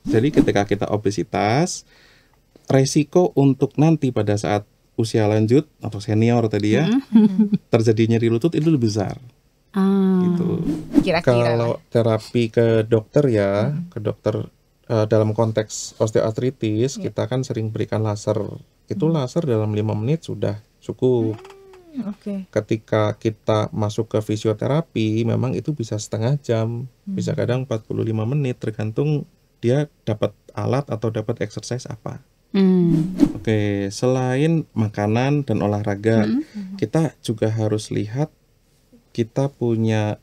Jadi ketika kita obesitas, resiko untuk nanti pada saat usia lanjut atau senior tadi ya, terjadi nyeri lutut itu lebih besar. Gitu. Kira-kira Kalau terapi ke dokter ya, ke dokter dalam konteks osteoartritis, kita kan sering berikan laser. Itu laser dalam 5 menit sudah cukup. Ketika kita masuk ke fisioterapi, memang itu bisa setengah jam, bisa kadang 45 menit, tergantung dia dapat alat atau dapat exercise apa. Oke, selain makanan dan olahraga, kita juga harus lihat kita punya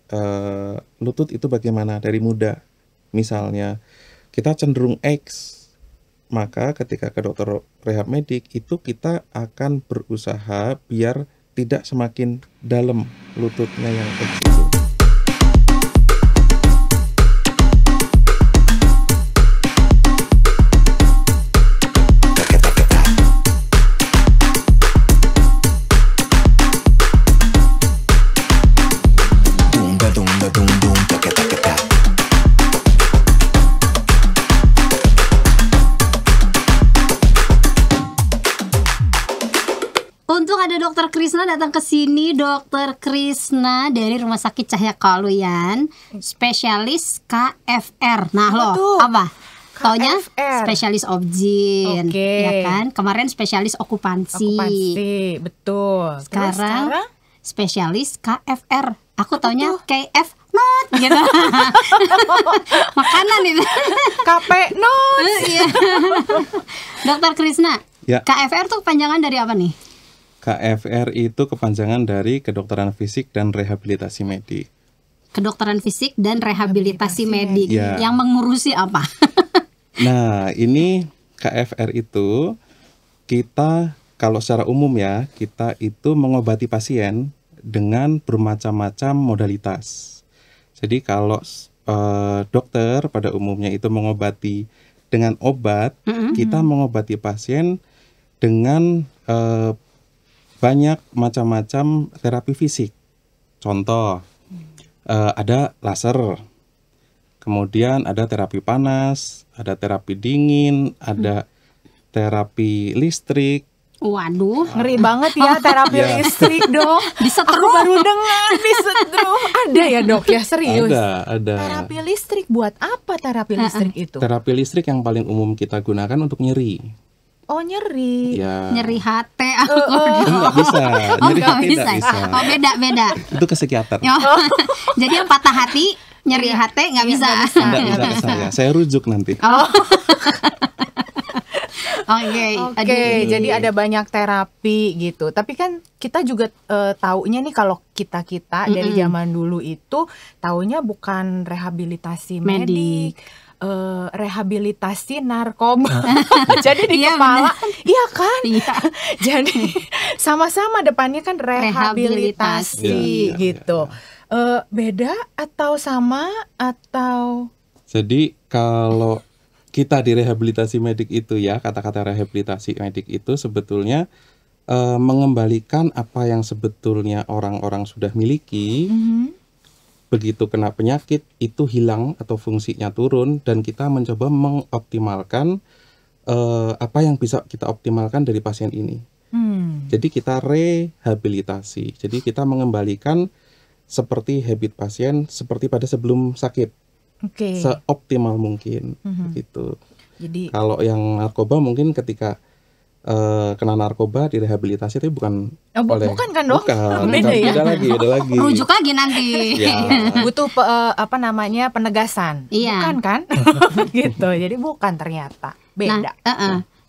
lutut itu bagaimana dari muda. Misalnya kita cenderung X, maka ketika ke dokter rehab medik itu kita akan berusaha biar tidak semakin dalam lututnya yang X itu. Untung ada Dokter Krisna datang ke sini, Dokter Krisna dari Rumah Sakit Cahya Kaluyan, spesialis KFR. Nah lo apa? Taunya spesialis objin, ya kan? Kemarin spesialis okupansi, betul. Sekarang spesialis KFR. Aku taunya KF not gitu. Makanan itu. KP not. Dokter Krisna, Ya. KFR tuh panjangan dari apa nih? KFR itu kepanjangan dari Kedokteran Fisik dan Rehabilitasi Medik. Kedokteran Fisik dan Rehabilitasi Medik. Ya. Yang mengurusi apa? Nah, ini KFR itu kita kalau secara umum ya, kita itu mengobati pasien dengan bermacam-macam modalitas. Jadi kalau dokter pada umumnya itu mengobati dengan obat, kita mengobati pasien dengan banyak macam-macam terapi fisik. Contoh, ada laser, kemudian ada terapi panas, ada terapi dingin, ada terapi listrik. Waduh, ngeri banget ya terapi listrik dok. Disetrum. Aku baru dengar disetrum. Ada ya dok ya, serius? Ada. Terapi listrik buat apa terapi listrik itu? Terapi listrik yang paling umum kita gunakan untuk nyeri. Oh nyeri. Ya. nyeri hati. Enggak bisa. Nyeri hati bisa. enggak bisa. Oh beda. Itu ke psikiater. Jadi yang patah hati, nyeri hati nggak bisa. Enggak bisa ke saya. Saya rujuk nanti. Oke, jadi ada banyak terapi gitu. Tapi kan kita juga taunya nih kalau kita dari zaman dulu itu taunya bukan rehabilitasi medik. Rehabilitasi narkoba. Jadi di kepala iya kan? Iya. Jadi sama-sama depannya kan rehabilitasi gitu. Beda atau sama atau? Jadi kalau kita di rehabilitasi medik itu ya, kata-kata rehabilitasi medik itu sebetulnya mengembalikan apa yang sebetulnya orang-orang sudah miliki. Begitu kena penyakit itu hilang atau fungsinya turun, dan kita mencoba mengoptimalkan apa yang bisa kita optimalkan dari pasien ini. Jadi kita rehabilitasi. Jadi kita mengembalikan seperti habit pasien seperti pada sebelum sakit. Seoptimal mungkin gitu. Jadi kalau yang narkoba mungkin ketika kena narkoba direhabilitasi itu bukan bukan kan dok? Bukan, beda lagi. Rujuk lagi nanti. Butuh penegasan. Iya. Bukan kan? Gitu. Jadi bukan ternyata beda.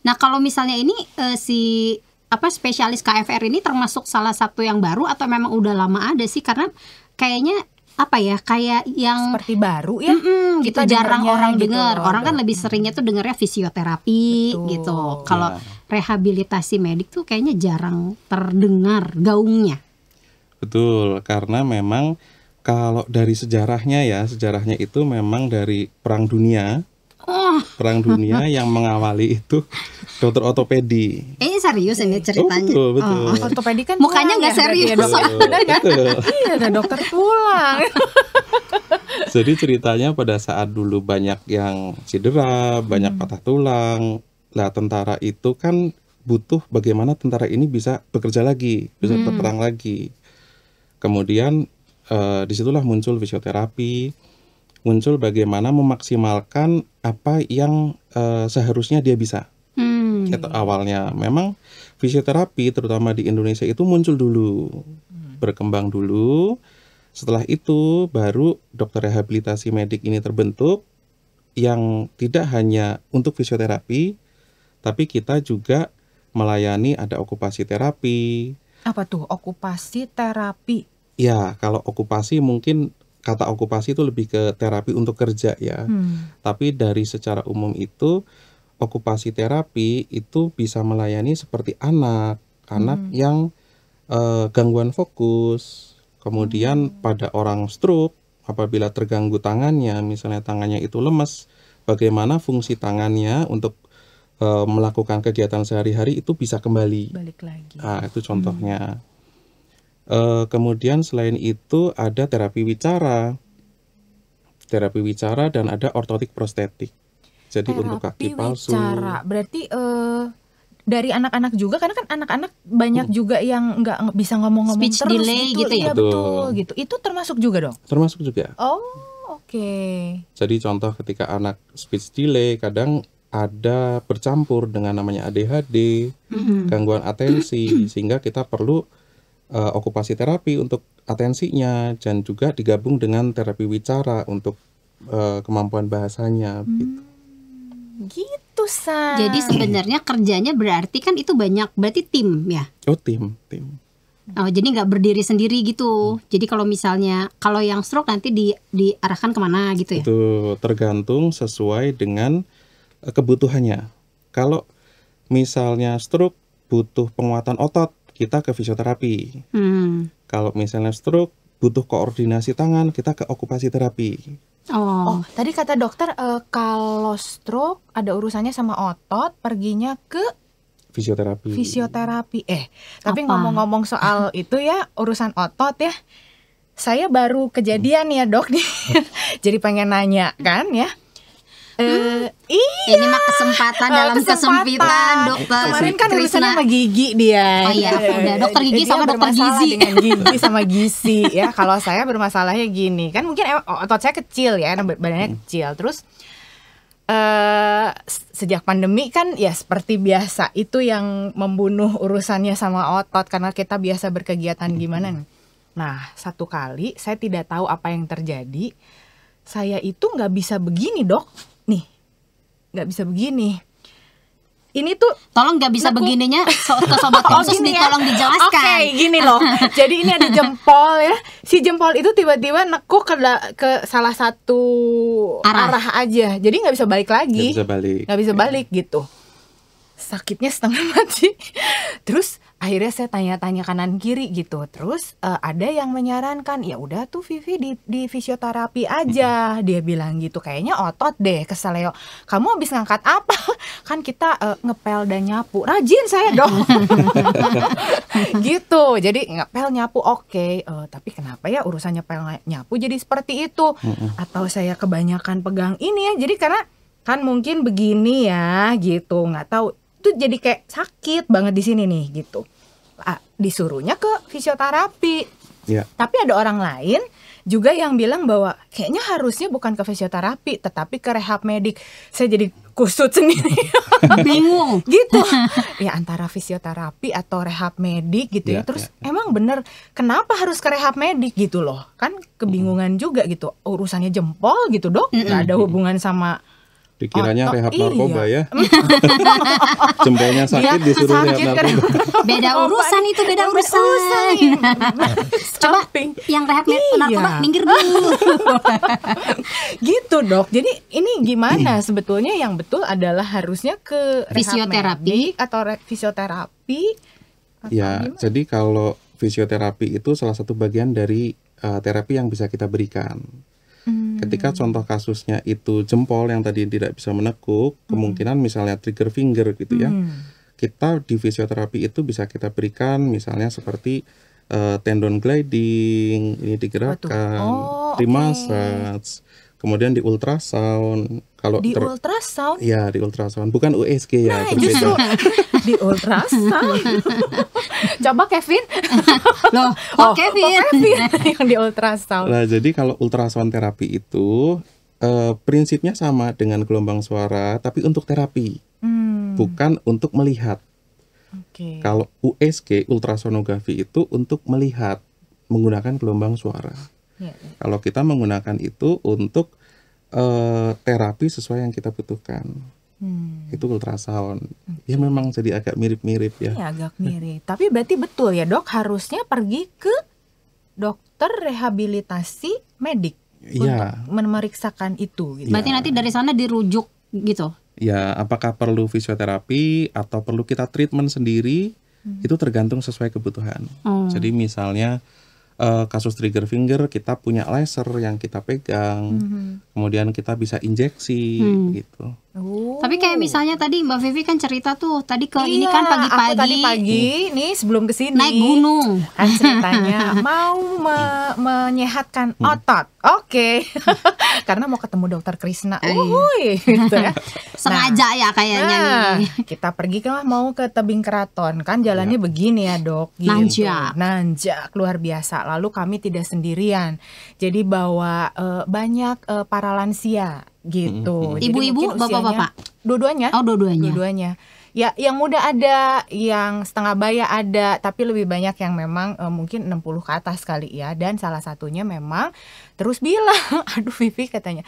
Nah kalau misalnya ini si spesialis KFR ini termasuk salah satu yang baru atau memang udah lama ada sih? Karena kayaknya kayak yang seperti baru ya. Gitu jarang orang dengar. Orang kan lebih seringnya tuh dengarnya fisioterapi gitu. Kalau rehabilitasi medik tuh kayaknya jarang terdengar gaungnya. Betul, karena memang kalau dari sejarahnya itu memang dari Perang Dunia. Perang Dunia yang mengawali itu dokter ortopedi. Serius ini ceritanya. Oh, betul. Ortopedi kan mukanya nggak serius. Ya, iya, ada dokter tulang. Jadi ceritanya pada saat dulu banyak yang cedera, banyak patah tulang. Nah, tentara itu kan butuh bagaimana tentara ini bisa bekerja lagi, bisa berperang lagi. Kemudian disitulah muncul fisioterapi, muncul bagaimana memaksimalkan apa yang seharusnya dia bisa. Itu awalnya memang fisioterapi terutama di Indonesia itu muncul dulu, berkembang dulu. Setelah itu baru dokter rehabilitasi medik ini terbentuk yang tidak hanya untuk fisioterapi, tapi kita juga melayani ada okupasi terapi. Apa tuh okupasi terapi? Ya, kalau okupasi mungkin kata okupasi itu lebih ke terapi untuk kerja ya. Tapi dari secara umum itu okupasi terapi itu bisa melayani seperti anak yang gangguan fokus. Kemudian pada orang stroke, apabila terganggu tangannya, misalnya tangannya itu lemes, bagaimana fungsi tangannya untuk melakukan kegiatan sehari-hari itu bisa kembali. Balik lagi. Nah, itu contohnya. Kemudian selain itu ada terapi wicara dan ada ortotik prostetik. Jadi Terapi untuk kaki palsu. wicara. Berarti dari anak-anak juga, karena kan anak-anak banyak juga yang nggak bisa ngomong-ngomong Speech terus delay gitu ya? Iya betul gitu. Itu termasuk juga dong? Termasuk juga. Oh, oke. Jadi contoh ketika anak speech delay kadang ada bercampur dengan namanya ADHD, gangguan atensi, sehingga kita perlu okupasi terapi untuk atensinya dan juga digabung dengan terapi wicara untuk kemampuan bahasanya gitu. Gitu, San. Jadi sebenarnya kerjanya berarti kan itu berarti tim ya? Oh, tim. Oh, jadi nggak berdiri sendiri gitu. Jadi kalau yang stroke nanti diarahkan kemana gitu ya? Itu tergantung sesuai dengan kebutuhannya. Kalau misalnya stroke butuh penguatan otot, kita ke fisioterapi. Kalau misalnya stroke butuh koordinasi tangan, kita ke okupasi terapi. Oh, tadi kata dokter kalau stroke ada urusannya sama otot, perginya ke fisioterapi. Tapi ngomong-ngomong soal itu ya, urusan otot ya, saya baru kejadian ya dok nih. Jadi pengen nanya kan ya. Ini mah kesempatan dalam kesempitan dokter. Kemarin kan urusannya sama gigi dia. Oh iya, udah dokter gigi Dia sama dokter bermasalah gizi. dengan gigi sama gizi ya. Kalau saya bermasalahnya gini, kan mungkin otot saya kecil ya, badannya kecil. Terus sejak pandemi kan ya seperti biasa itu yang membunuh urusannya sama otot karena kita biasa berkegiatan gimana nih. Nah, satu kali saya tidak tahu apa yang terjadi. Saya itu nggak bisa begini dok. Nih, nggak bisa begini. Ini tuh tolong nggak bisa begininya ke sobat khusus tolong dijelaskan. Oke, gini loh. Jadi ini ada jempol ya. Si jempol itu tiba-tiba nekuk ke salah satu arah aja. Jadi nggak bisa balik lagi. Nggak bisa balik gitu. Sakitnya setengah mati. Terus akhirnya saya tanya-tanya kanan kiri gitu. Terus ada yang menyarankan, ya udah tuh Vivi di fisioterapi aja. Dia bilang gitu, kayaknya otot deh keseleo. Kamu habis ngangkat apa? Kan kita ngepel dan nyapu. Rajin saya dong. Gitu. Jadi ngepel nyapu oke. Tapi kenapa ya urusan ngepel nyapu jadi seperti itu? Atau saya kebanyakan pegang ini ya. Jadi karena kan mungkin begini ya gitu. Nggak tahu. Itu jadi kayak sakit banget di sini nih gitu. Disuruhnya ke fisioterapi. Ya. Tapi ada orang lain juga yang bilang bahwa kayaknya harusnya bukan ke fisioterapi tetapi ke rehab medik. Saya jadi kusut sendiri. Bingung gitu. Ya antara fisioterapi atau rehab medik gitu ya. Terus emang bener kenapa harus ke rehab medik gitu loh. Kan kebingungan juga gitu. Urusannya jempol gitu dok. Gak ada hubungan sama dikiranya rehab narkoba ya. Jempolnya sakit disuruh rehab narkoba. Beda urusan itu, beda urusan. Coba yang rehab narkoba minggir dulu. Gitu dok. Jadi ini gimana sebetulnya yang betul adalah harusnya ke fisioterapi atau fisioterapi? Ya, gimana? Jadi kalau fisioterapi itu salah satu bagian dari terapi yang bisa kita berikan. Ketika contoh kasusnya itu jempol yang tadi tidak bisa menekuk, kemungkinan misalnya trigger finger gitu ya. Kita di fisioterapi itu bisa kita berikan misalnya seperti tendon gliding, ini digerakkan, dimassage, kemudian di ultrasound. Kalau ultrasound? Ya, di ultrasound, bukan USG ya. Nah, justru di ultrasound. Coba Kevin. Loh, Kevin yang di ultrasound. Nah, jadi kalau ultrasound terapi itu prinsipnya sama dengan gelombang suara, tapi untuk terapi, bukan untuk melihat. Kalau USG, ultrasonografi itu untuk melihat menggunakan gelombang suara. Kalau kita menggunakan itu untuk terapi sesuai yang kita butuhkan. Itu ultrasound. Ya memang jadi agak mirip-mirip ya. Iya, agak mirip. Tapi berarti betul ya dok, harusnya pergi ke dokter rehabilitasi medik untuk memeriksakan itu. Gitu. Berarti nanti dari sana dirujuk gitu? Ya, apakah perlu fisioterapi atau perlu kita treatment sendiri, itu tergantung sesuai kebutuhan. Jadi misalnya kasus trigger finger, kita punya laser yang kita pegang, kemudian kita bisa injeksi gitu. Tapi kayak misalnya tadi Mbak Vivi kan cerita tuh tadi ini kan pagi-pagi. Aku tadi pagi nih sebelum kesini naik gunung. Kan ceritanya mau menyehatkan otot. Karena mau ketemu dokter Krisna. Gitu ya. Sengaja ya kayaknya nih. Kita pergi mau ke Tebing Keraton. Kan jalannya begini ya dok gitu. Nanjak luar biasa. Lalu kami tidak sendirian. Jadi bawa banyak para lansia gitu. Ibu-ibu, bapak-bapak? Dua-duanya. Dua-duanya. Ya, yang muda ada, yang setengah baya ada, tapi lebih banyak yang memang mungkin 60 ke atas kali ya. Dan salah satunya memang terus bilang, aduh Vivi katanya,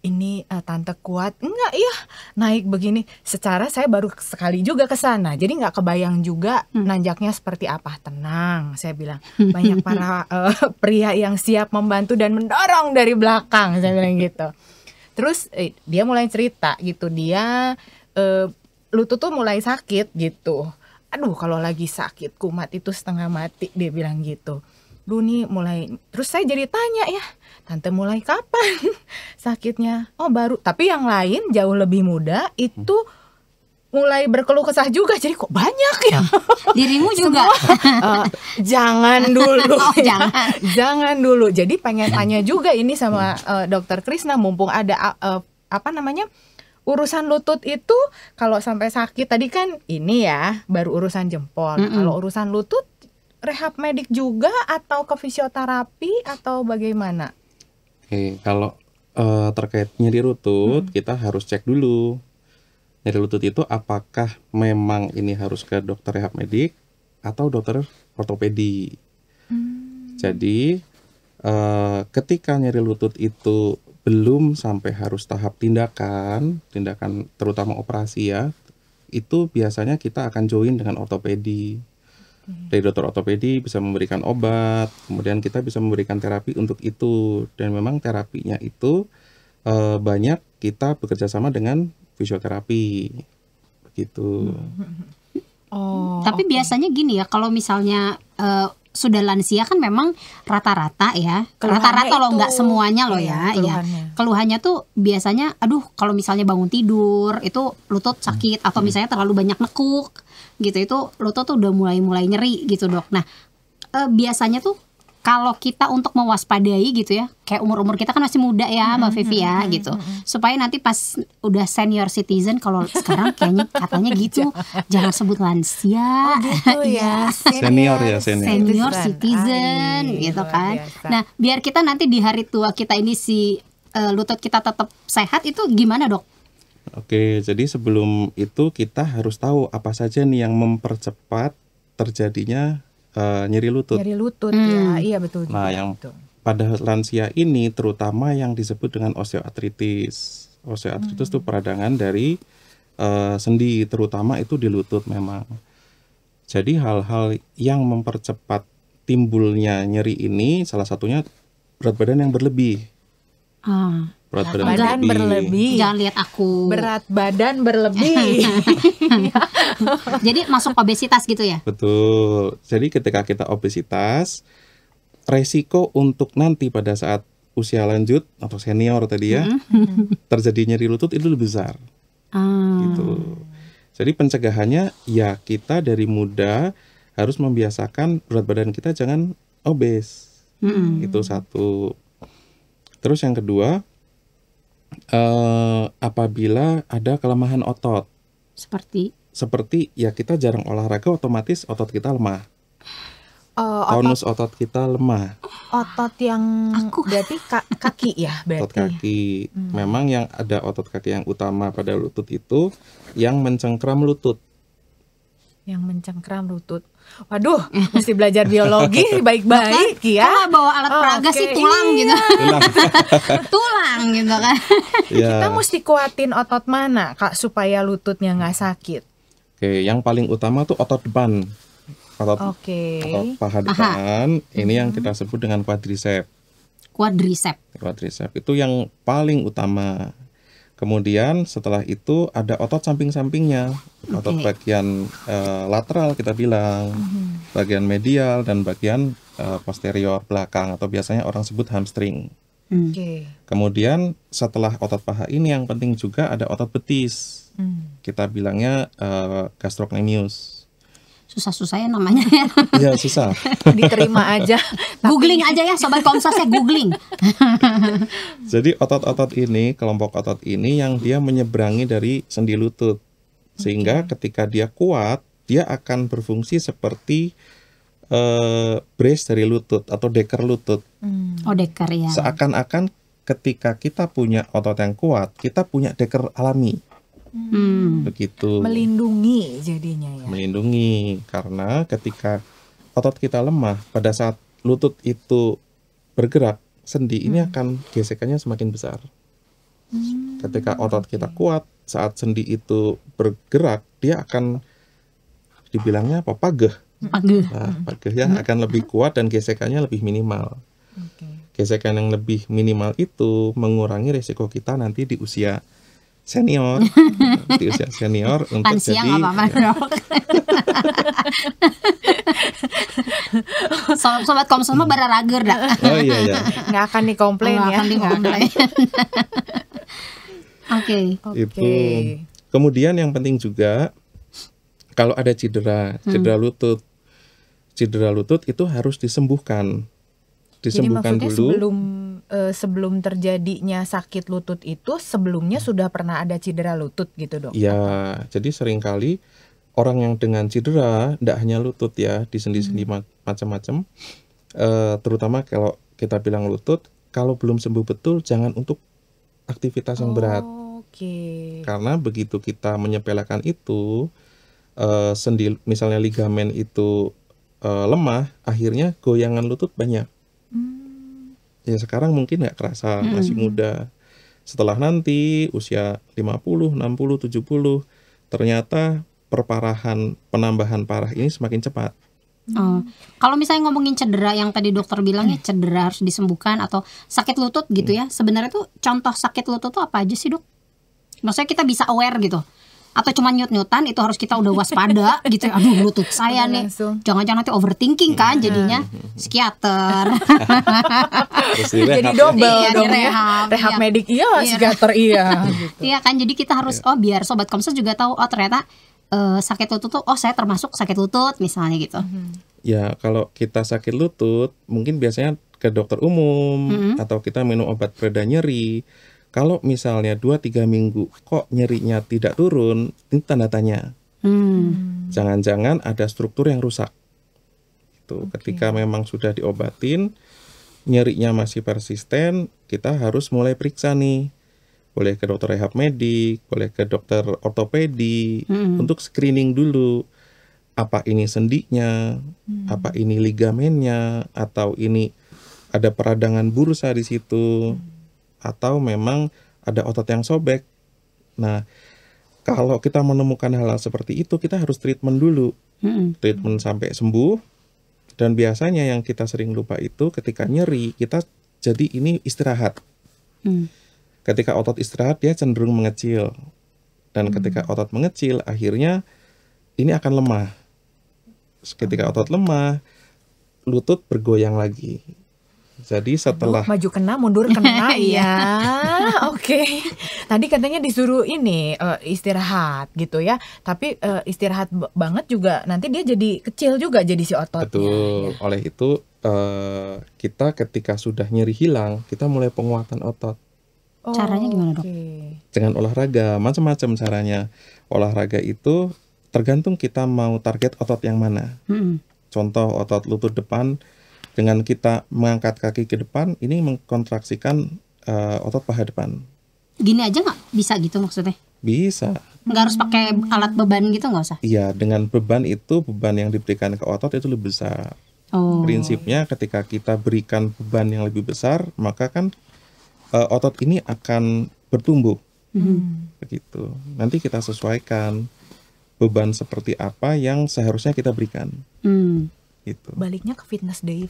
ini tante kuat enggak ya naik begini. Secara saya baru sekali juga ke sana, jadi nggak kebayang juga nanjaknya seperti apa. Tenang, saya bilang, banyak para pria yang siap membantu dan mendorong dari belakang, saya bilang gitu. Terus dia mulai cerita gitu, dia lutut tuh mulai sakit gitu. Aduh kalau lagi sakit kumat itu setengah mati, dia bilang gitu. Duh nih mulai, terus saya jadi tanya ya, tante mulai kapan sakitnya? Oh baru, tapi yang lain jauh lebih muda itu mulai berkeluh kesah juga, jadi kok banyak ya. Dirimu juga? Jangan dulu. Jangan dulu. Jadi pengen tanya juga ini sama dokter Krisna, mumpung ada urusan lutut itu kalau sampai sakit tadi kan ini ya baru urusan jempol. Kalau urusan lutut rehab medik juga atau ke fisioterapi atau bagaimana? Kalau terkait nyeri lutut kita harus cek dulu. Nyeri lutut itu apakah memang ini harus ke dokter rehab medik atau dokter ortopedi. Jadi ketika nyeri lutut itu belum sampai harus tahap tindakan terutama operasi ya, itu biasanya kita akan join dengan ortopedi. Dari dokter ortopedi bisa memberikan obat, kemudian kita bisa memberikan terapi untuk itu. Dan memang terapinya itu banyak kita bekerja sama dengan fisioterapi begitu. Tapi biasanya gini ya, kalau misalnya sudah lansia kan memang rata-rata ya, rata-rata loh, nggak semuanya loh ya. Keluhannya tuh biasanya, aduh kalau misalnya bangun tidur itu lutut sakit, atau misalnya terlalu banyak nekuk gitu, itu lutut tuh udah mulai nyeri gitu dok. Nah biasanya tuh kalau kita untuk mewaspadai gitu ya, kayak umur kita kan masih muda ya Mbak Vivi ya gitu, supaya nanti pas udah senior citizen, kalau sekarang kayaknya katanya gitu, jangan sebut lansia, gitu ya, senior citizen gitu kan. Nah biar kita nanti di hari tua kita ini si lutut kita tetap sehat, itu gimana dok? Jadi sebelum itu kita harus tahu apa saja nih yang mempercepat terjadinya nyeri lutut. Ya, iya betul. Nah, yang pada lansia ini terutama yang disebut dengan osteoartritis. Osteoartritis itu peradangan dari sendi, terutama itu di lutut memang. Jadi hal-hal yang mempercepat timbulnya nyeri ini salah satunya berat badan yang berlebih. Berat badan berlebih. Jangan lihat aku. Berat badan berlebih. Jadi masuk obesitas gitu ya? Betul. Jadi ketika kita obesitas, resiko untuk nanti pada saat usia lanjut atau senior tadi ya, terjadi nyeri lutut itu lebih besar. Gitu. Jadi pencegahannya ya kita dari muda harus membiasakan berat badan kita jangan obes. Itu satu. Terus yang kedua, apabila ada kelemahan otot. Seperti ya kita jarang olahraga, otomatis otot kita lemah. Tonus otot kita lemah. Otot yang berarti kaki ya berarti. Otot kaki. Memang yang ada otot kaki yang utama pada lutut itu yang mencengkram lutut. Yang mencengkram lutut. Waduh, mesti belajar biologi baik-baik ya. Kalau bawa alat peraga sih tulang gitu. Tulang gitu kan. Ya. Kita mesti kuatin otot mana Kak supaya lututnya nggak sakit? Oke, yang paling utama tuh otot depan. Otot paha depan, ini yang kita sebut dengan quadricep. Quadricep itu yang paling utama. Kemudian setelah itu ada otot samping-sampingnya, otot bagian lateral kita bilang, bagian medial dan bagian posterior belakang atau biasanya orang sebut hamstring. Kemudian setelah otot paha ini yang penting juga ada otot betis, kita bilangnya gastrocnemius. Susah-susah ya namanya ya. Iya susah. Diterima aja. Googling aja ya sobat Komsas ya, googling. Jadi otot-otot ini, kelompok otot ini yang dia menyeberangi dari sendi lutut. Sehingga ketika dia kuat, dia akan berfungsi seperti brace dari lutut atau deker lutut. Oh deker ya. Seakan-akan ketika kita punya otot yang kuat, kita punya deker alami. Begitu. Melindungi jadinya ya. Melindungi karena ketika otot kita lemah, pada saat lutut itu bergerak, sendi ini akan gesekannya semakin besar. Ketika otot kita kuat, saat sendi itu bergerak, dia akan dibilangnya apa? Pageh. Nah, pageh ya akan lebih kuat dan gesekannya lebih minimal. Gesekan yang lebih minimal itu mengurangi resiko kita nanti di usia senior, di usia senior untuk Lansia jadi sobat Komsas mah bararager dah. Oh iya ya. Nggak akan dikomplain ya. Oke. Itu. Kemudian yang penting juga kalau ada cedera lutut itu harus disembuhkan. Jadi maksudnya dulu. Sebelum terjadinya sakit lutut itu sebelumnya sudah pernah ada cedera lutut gitu dok? Ya, jadi seringkali orang yang dengan cedera, tidak hanya lutut ya, di sendi-sendi macam-macam, terutama kalau kita bilang lutut, kalau belum sembuh betul jangan untuk aktivitas yang berat. Karena begitu kita menyepelekan itu, sendi misalnya ligamen itu lemah, akhirnya goyangan lutut banyak. Ya sekarang mungkin nggak kerasa, masih muda. Setelah nanti usia 50, 60, 70, ternyata penambahan parah ini semakin cepat. Kalau misalnya ngomongin cedera yang tadi dokter bilang ya cedera harus disembuhkan atau sakit lutut gitu ya, sebenarnya tuh contoh sakit lutut tuh apa aja sih dok? Maksudnya kita bisa aware gitu? Atau cuma nyut-nyutan itu harus kita udah waspada gitu. Aduh lutut saya nih, jangan-jangan nanti overthinking kan jadinya psikiater. Jadi double dong ya. Rehab medik psikiater gitu. Iya kan, jadi kita harus biar sobat Komsas juga tahu ternyata sakit lutut tuh saya termasuk sakit lutut misalnya gitu. Ya kalau kita sakit lutut mungkin biasanya ke dokter umum atau kita minum obat pereda nyeri. Kalau misalnya 2-3 minggu kok nyerinya tidak turun, ini tanda tanya. Jangan-jangan ada struktur yang rusak. Ketika memang sudah diobatin, nyerinya masih persisten, kita harus mulai periksa nih. Boleh ke dokter rehab medik, boleh ke dokter ortopedi, untuk screening dulu. Apa ini sendinya, apa ini ligamennya, atau ini ada peradangan bursa di situ. Atau memang ada otot yang sobek. Nah, kalau kita menemukan hal-hal seperti itu, kita harus treatment dulu. Treatment sampai sembuh. Dan biasanya yang kita sering lupa itu ketika nyeri, kita jadi ini istirahat. Ketika otot istirahat, dia cenderung mengecil. Dan ketika otot mengecil, akhirnya ini akan lemah. Ketika otot lemah, lutut bergoyang lagi. Jadi setelah maju kena mundur kena iya. Oke. Tadi katanya disuruh ini istirahat gitu ya. Tapi istirahat banget juga nanti dia jadi kecil juga jadi si ototnya. Betul. Ya. Oleh itu kita ketika sudah nyeri hilang, kita mulai penguatan otot. Caranya gimana, Dok? Dengan olahraga, macam-macam caranya. Olahraga itu tergantung kita mau target otot yang mana. Contoh otot lutut depan, dengan kita mengangkat kaki ke depan, ini mengkontraksikan otot paha depan. Gini aja nggak bisa gitu maksudnya? Bisa. Nggak harus pakai alat beban gitu, nggak usah? Iya, dengan beban yang diberikan ke otot itu lebih besar. Prinsipnya ketika kita berikan beban yang lebih besar, maka kan otot ini akan bertumbuh. Begitu. Nanti kita sesuaikan beban seperti apa yang seharusnya kita berikan. Gitu. Baliknya ke fitness day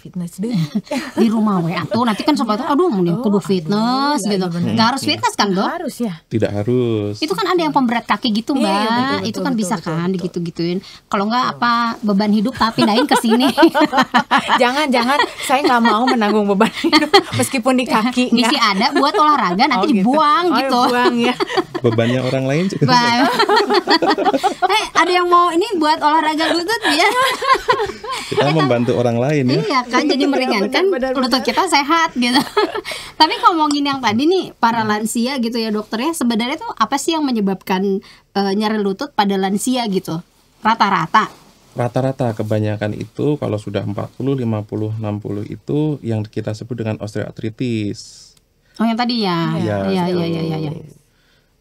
di rumah tuh nanti kan sobat aduh kudu fitness gitu. Nggak harus fitness kan, Dok? Harus ya. Tidak harus. Itu kan ada yang pemberat kaki gitu, Mbak. Betul, itu kan betul, bisa betul, kan digitu-gituin. Kalau nggak apa beban hidup tapi pindahin ke sini. jangan saya nggak mau menanggung beban hidup meskipun di kaki. Misi ada buat olahraga nanti dibuang gitu. Buang ya. Bebannya orang lain juga. Ada yang mau ini buat olahraga lutut ya. Kita membantu orang lain ya. Iya kan, jadi meringankan lutut kita sehat gitu. Tapi ngomongin yang tadi nih para lansia gitu ya dokter ya, sebenarnya tuh apa sih yang menyebabkan nyeri lutut pada lansia gitu? Rata-rata kebanyakan itu kalau sudah 40, 50, 60 itu yang kita sebut dengan osteoartritis. Oh yang tadi ya. Iya.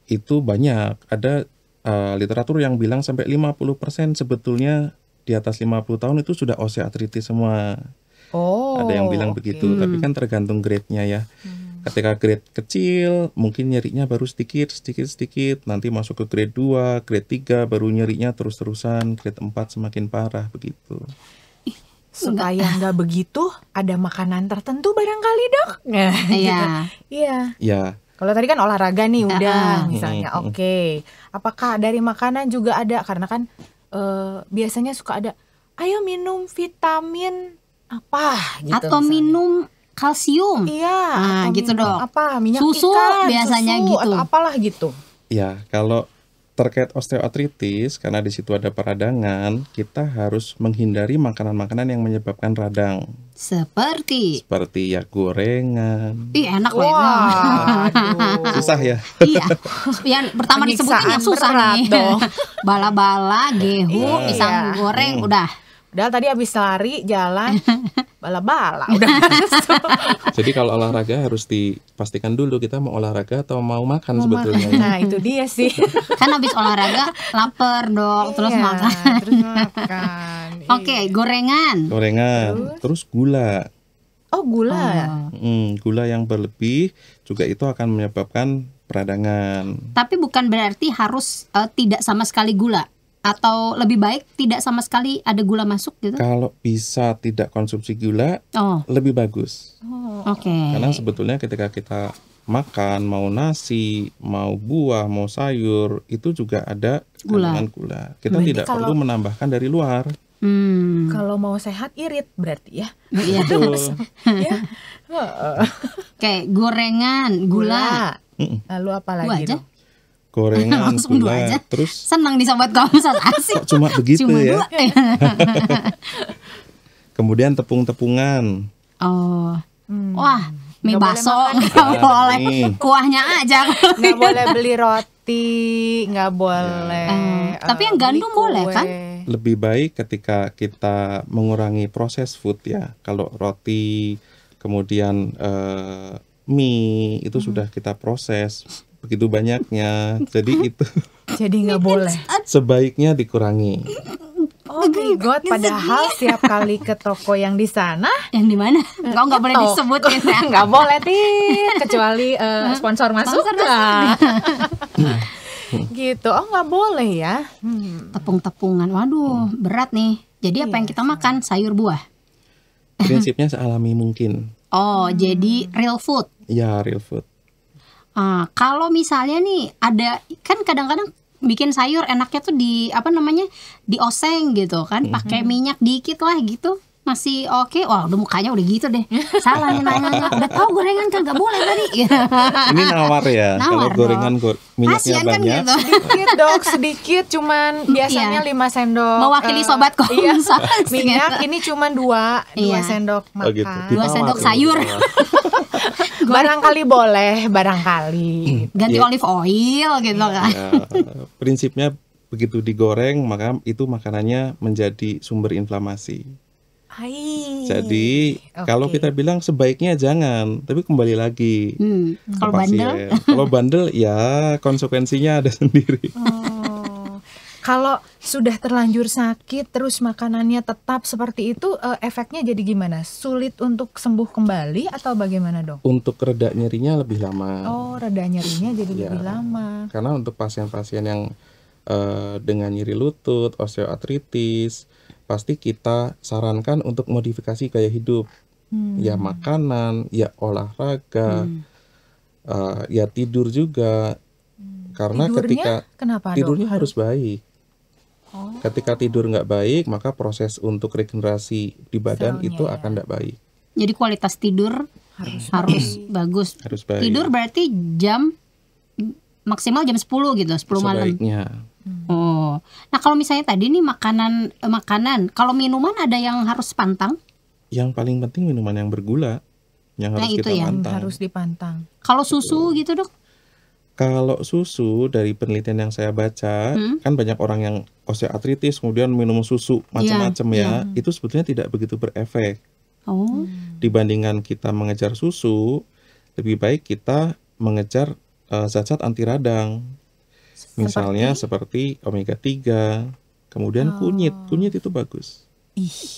Itu banyak. Ada literatur yang bilang sampai 50% sebetulnya di atas 50 tahun itu sudah osteoartritis semua. Ada yang bilang begitu, tapi kan tergantung grade-nya ya. Ketika grade kecil, mungkin nyerinya baru sedikit, nanti masuk ke grade 2, grade 3, baru nyerinya terus-terusan, grade 4 semakin parah, begitu. Supaya nggak begitu, ada makanan tertentu barangkali, Dok? Iya. Kalau tadi kan olahraga nih udah, misalnya oke. Apakah dari makanan juga ada? Karena kan biasanya suka ada, ayo minum vitamin apa gitu. Atau misalnya minum kalsium. Iya. Nah, gitu Dok. Apa minyak susu ikan, biasanya susu, gitu. Atau apalah gitu. Ya, kalau terkait osteoartritis, karena di situ ada peradangan, kita harus menghindari makanan-makanan yang menyebabkan radang. Seperti ya gorengan. Enak loh itu. Susah ya. Iya. Yang pertama disebutin yang susah nih. Bala-bala, gehu, pisang goreng, udah. Padahal tadi habis lari jalan bala-bala udah. Jadi kalau olahraga harus dipastikan dulu kita mau olahraga atau mau makan sebetulnya. Nah itu dia sih. Kan habis olahraga lapar Dok, terus makan. Oke, gorengan. Terus gula. Gula. Gula yang berlebih juga itu akan menyebabkan peradangan. Tapi bukan berarti harus tidak sama sekali gula. Atau lebih baik tidak sama sekali ada gula masuk gitu? Kalau bisa tidak konsumsi gula, lebih bagus. Oke. Karena sebetulnya ketika kita makan, mau nasi, mau buah, mau sayur, itu juga ada kandungan gula. Kita berarti tidak perlu menambahkan dari luar. Kalau mau sehat irit berarti ya. Iya. Kayak gorengan, gula. Lalu apa lagi? Gorengan, langsung gula, aja. Terus senang disobat komisat asik. Kok cuma begitu ya? Kemudian tepung-tepungan. Wah, mie baso nggak boleh. Kuahnya aja. Nggak boleh beli roti, nggak boleh. Tapi yang gandum boleh kan? Lebih baik ketika kita mengurangi proses food ya. Kalau roti, kemudian mie itu sudah kita proses begitu banyaknya, jadi itu jadi nggak boleh. Sebaiknya dikurangi. Oh my god, padahal setiap kali ke toko yang di sana, yang di mana? Nggak boleh disebutin ya. Nggak boleh kecuali sponsor masuk lah. Gitu, nggak boleh ya. Tepung-tepungan, waduh berat nih. Jadi apa yang kita makan? Sayur buah. Prinsipnya sealami mungkin. Jadi real food. Ya, real food. Kalau misalnya nih ada kan kadang-kadang bikin sayur enaknya tuh dioseng gitu kan, pakai minyak dikit lah gitu. masih oke. Wah, udah mukanya udah gitu deh. Salah nih nanya. Udah tahu gorengan kan nggak boleh tadi. Ini nawar ya. Kalau gorengan minyaknya banyak. Kan gitu. Sedikit dok, sedikit. Cuman biasanya 5 sendok. Mewakili sobat konsumsi. Minyak ini cuman 2 sendok makan. gitu. 2 sendok sayur. Barangkali boleh, barangkali. Ganti olive oil gitu kan. Ya, prinsipnya begitu digoreng maka itu makanannya menjadi sumber inflamasi. Jadi kalau kita bilang sebaiknya jangan, tapi kembali lagi kalau bandel, kalau bandel ya konsekuensinya ada sendiri. Kalau sudah terlanjur sakit terus makanannya tetap seperti itu, efeknya jadi gimana? Sulit untuk sembuh kembali atau bagaimana dok? Untuk reda nyerinya lebih lama. Oh, reda nyerinya jadi lebih lama. Karena untuk pasien-pasien yang dengan nyeri lutut, osteoartritis, pasti kita sarankan untuk modifikasi gaya hidup, ya makanan, ya olahraga, ya tidur juga, karena tidurnya, ketika tidurnya harus baik. Ketika tidur nggak baik, maka proses untuk regenerasi di badan itu akan nggak baik. Jadi kualitas tidur harus bagus. Harus baik. Tidur berarti jam maksimal jam 10 gitu, 10 malam. Sebaiknya. Oh, nah kalau misalnya tadi nih makanan, kalau minuman ada yang harus pantang? Yang paling penting minuman yang bergula, yang harus kita pantang. Harus dipantang. Kalau susu gitu dok? Kalau susu dari penelitian yang saya baca, kan banyak orang yang osteoartritis kemudian minum susu macam-macam itu sebetulnya tidak begitu berefek. Dibandingkan kita mengejar susu, lebih baik kita mengejar zat-zat anti radang. Misalnya seperti omega 3, kemudian kunyit itu bagus.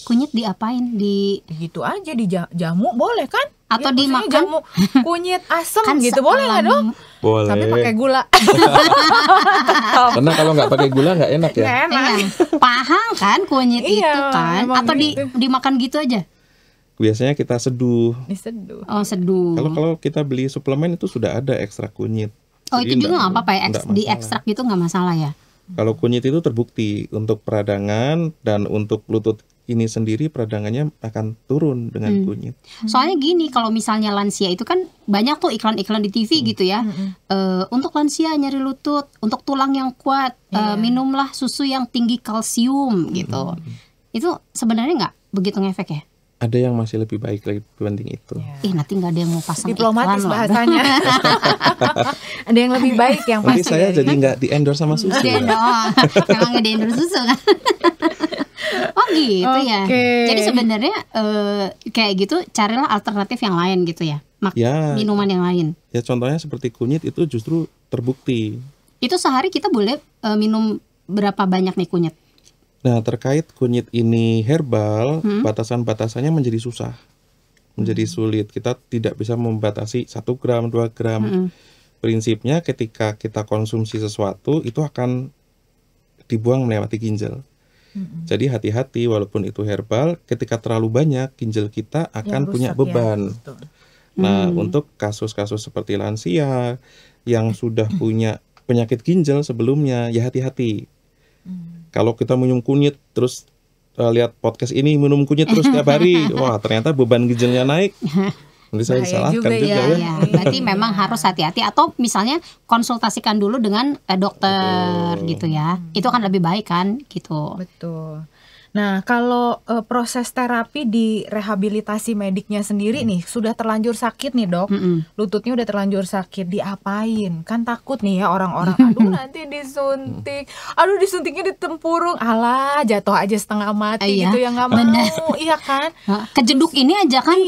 Kunyit diapain? Gitu aja di jamu boleh kan? Atau dimakan jamu kunyit asam kan gitu boleh nggak dong? Boleh. Tapi pakai gula. Karena kalau nggak pakai gula nggak enak ya. Nggak enak. Pahang kan kunyit itu kan? Atau dimakan gitu aja? Biasanya kita seduh. Diseduh. Oh seduh. Kalau kita beli suplemen itu sudah ada ekstrak kunyit. Oh itu juga nggak apa-apa ya, di ekstrak gitu nggak masalah ya? Kalau kunyit itu terbukti untuk peradangan dan untuk lutut ini sendiri peradangannya akan turun dengan kunyit. Soalnya gini, kalau misalnya lansia itu kan banyak tuh iklan-iklan di TV gitu ya. Untuk lansia nyeri lutut, untuk tulang yang kuat, minumlah susu yang tinggi kalsium gitu. Itu sebenarnya nggak begitu ngefek ya? Ada yang masih lebih baik lagi dibanding itu. Nanti nggak ada yang mau pasang diplomatis iklan bahasanya. Ada yang lebih baik yang pasti. Nanti saya jadi nggak di-endorse sama susu. Emang nggak di-endorse susu kan? Oh gitu ya. Jadi sebenarnya kayak gitu carilah alternatif yang lain gitu ya. Minuman yang lain. Ya contohnya seperti kunyit itu justru terbukti. Itu sehari kita boleh minum berapa banyak nih kunyit? Nah terkait kunyit ini herbal, batasan-batasannya menjadi susah, menjadi sulit. Kita tidak bisa membatasi 1 gram, 2 gram. Prinsipnya ketika kita konsumsi sesuatu itu akan dibuang melewati ginjal. Jadi hati-hati walaupun itu herbal, ketika terlalu banyak ginjal kita akan punya beban. Nah untuk kasus-kasus seperti lansia yang sudah punya penyakit ginjal sebelumnya, ya hati-hati. Kalau kita minum kunyit terus lihat podcast ini minum kunyit terus tiap hari, wah ternyata beban ginjalnya naik. Nanti saya disalahkan juga ya. Berarti memang harus hati-hati atau misalnya konsultasikan dulu dengan dokter gitu ya. Itu kan lebih baik kan gitu. Betul. Nah, kalau proses terapi di rehabilitasi mediknya sendiri nih sudah terlanjur sakit nih dok, lututnya udah terlanjur sakit, diapain? Kan takut nih ya orang-orang, aduh nanti disuntik, aduh disuntiknya di tempurung, alah jatuh aja setengah mati gitu ya nggak mau, iya kan? Kejeduk ini aja kan,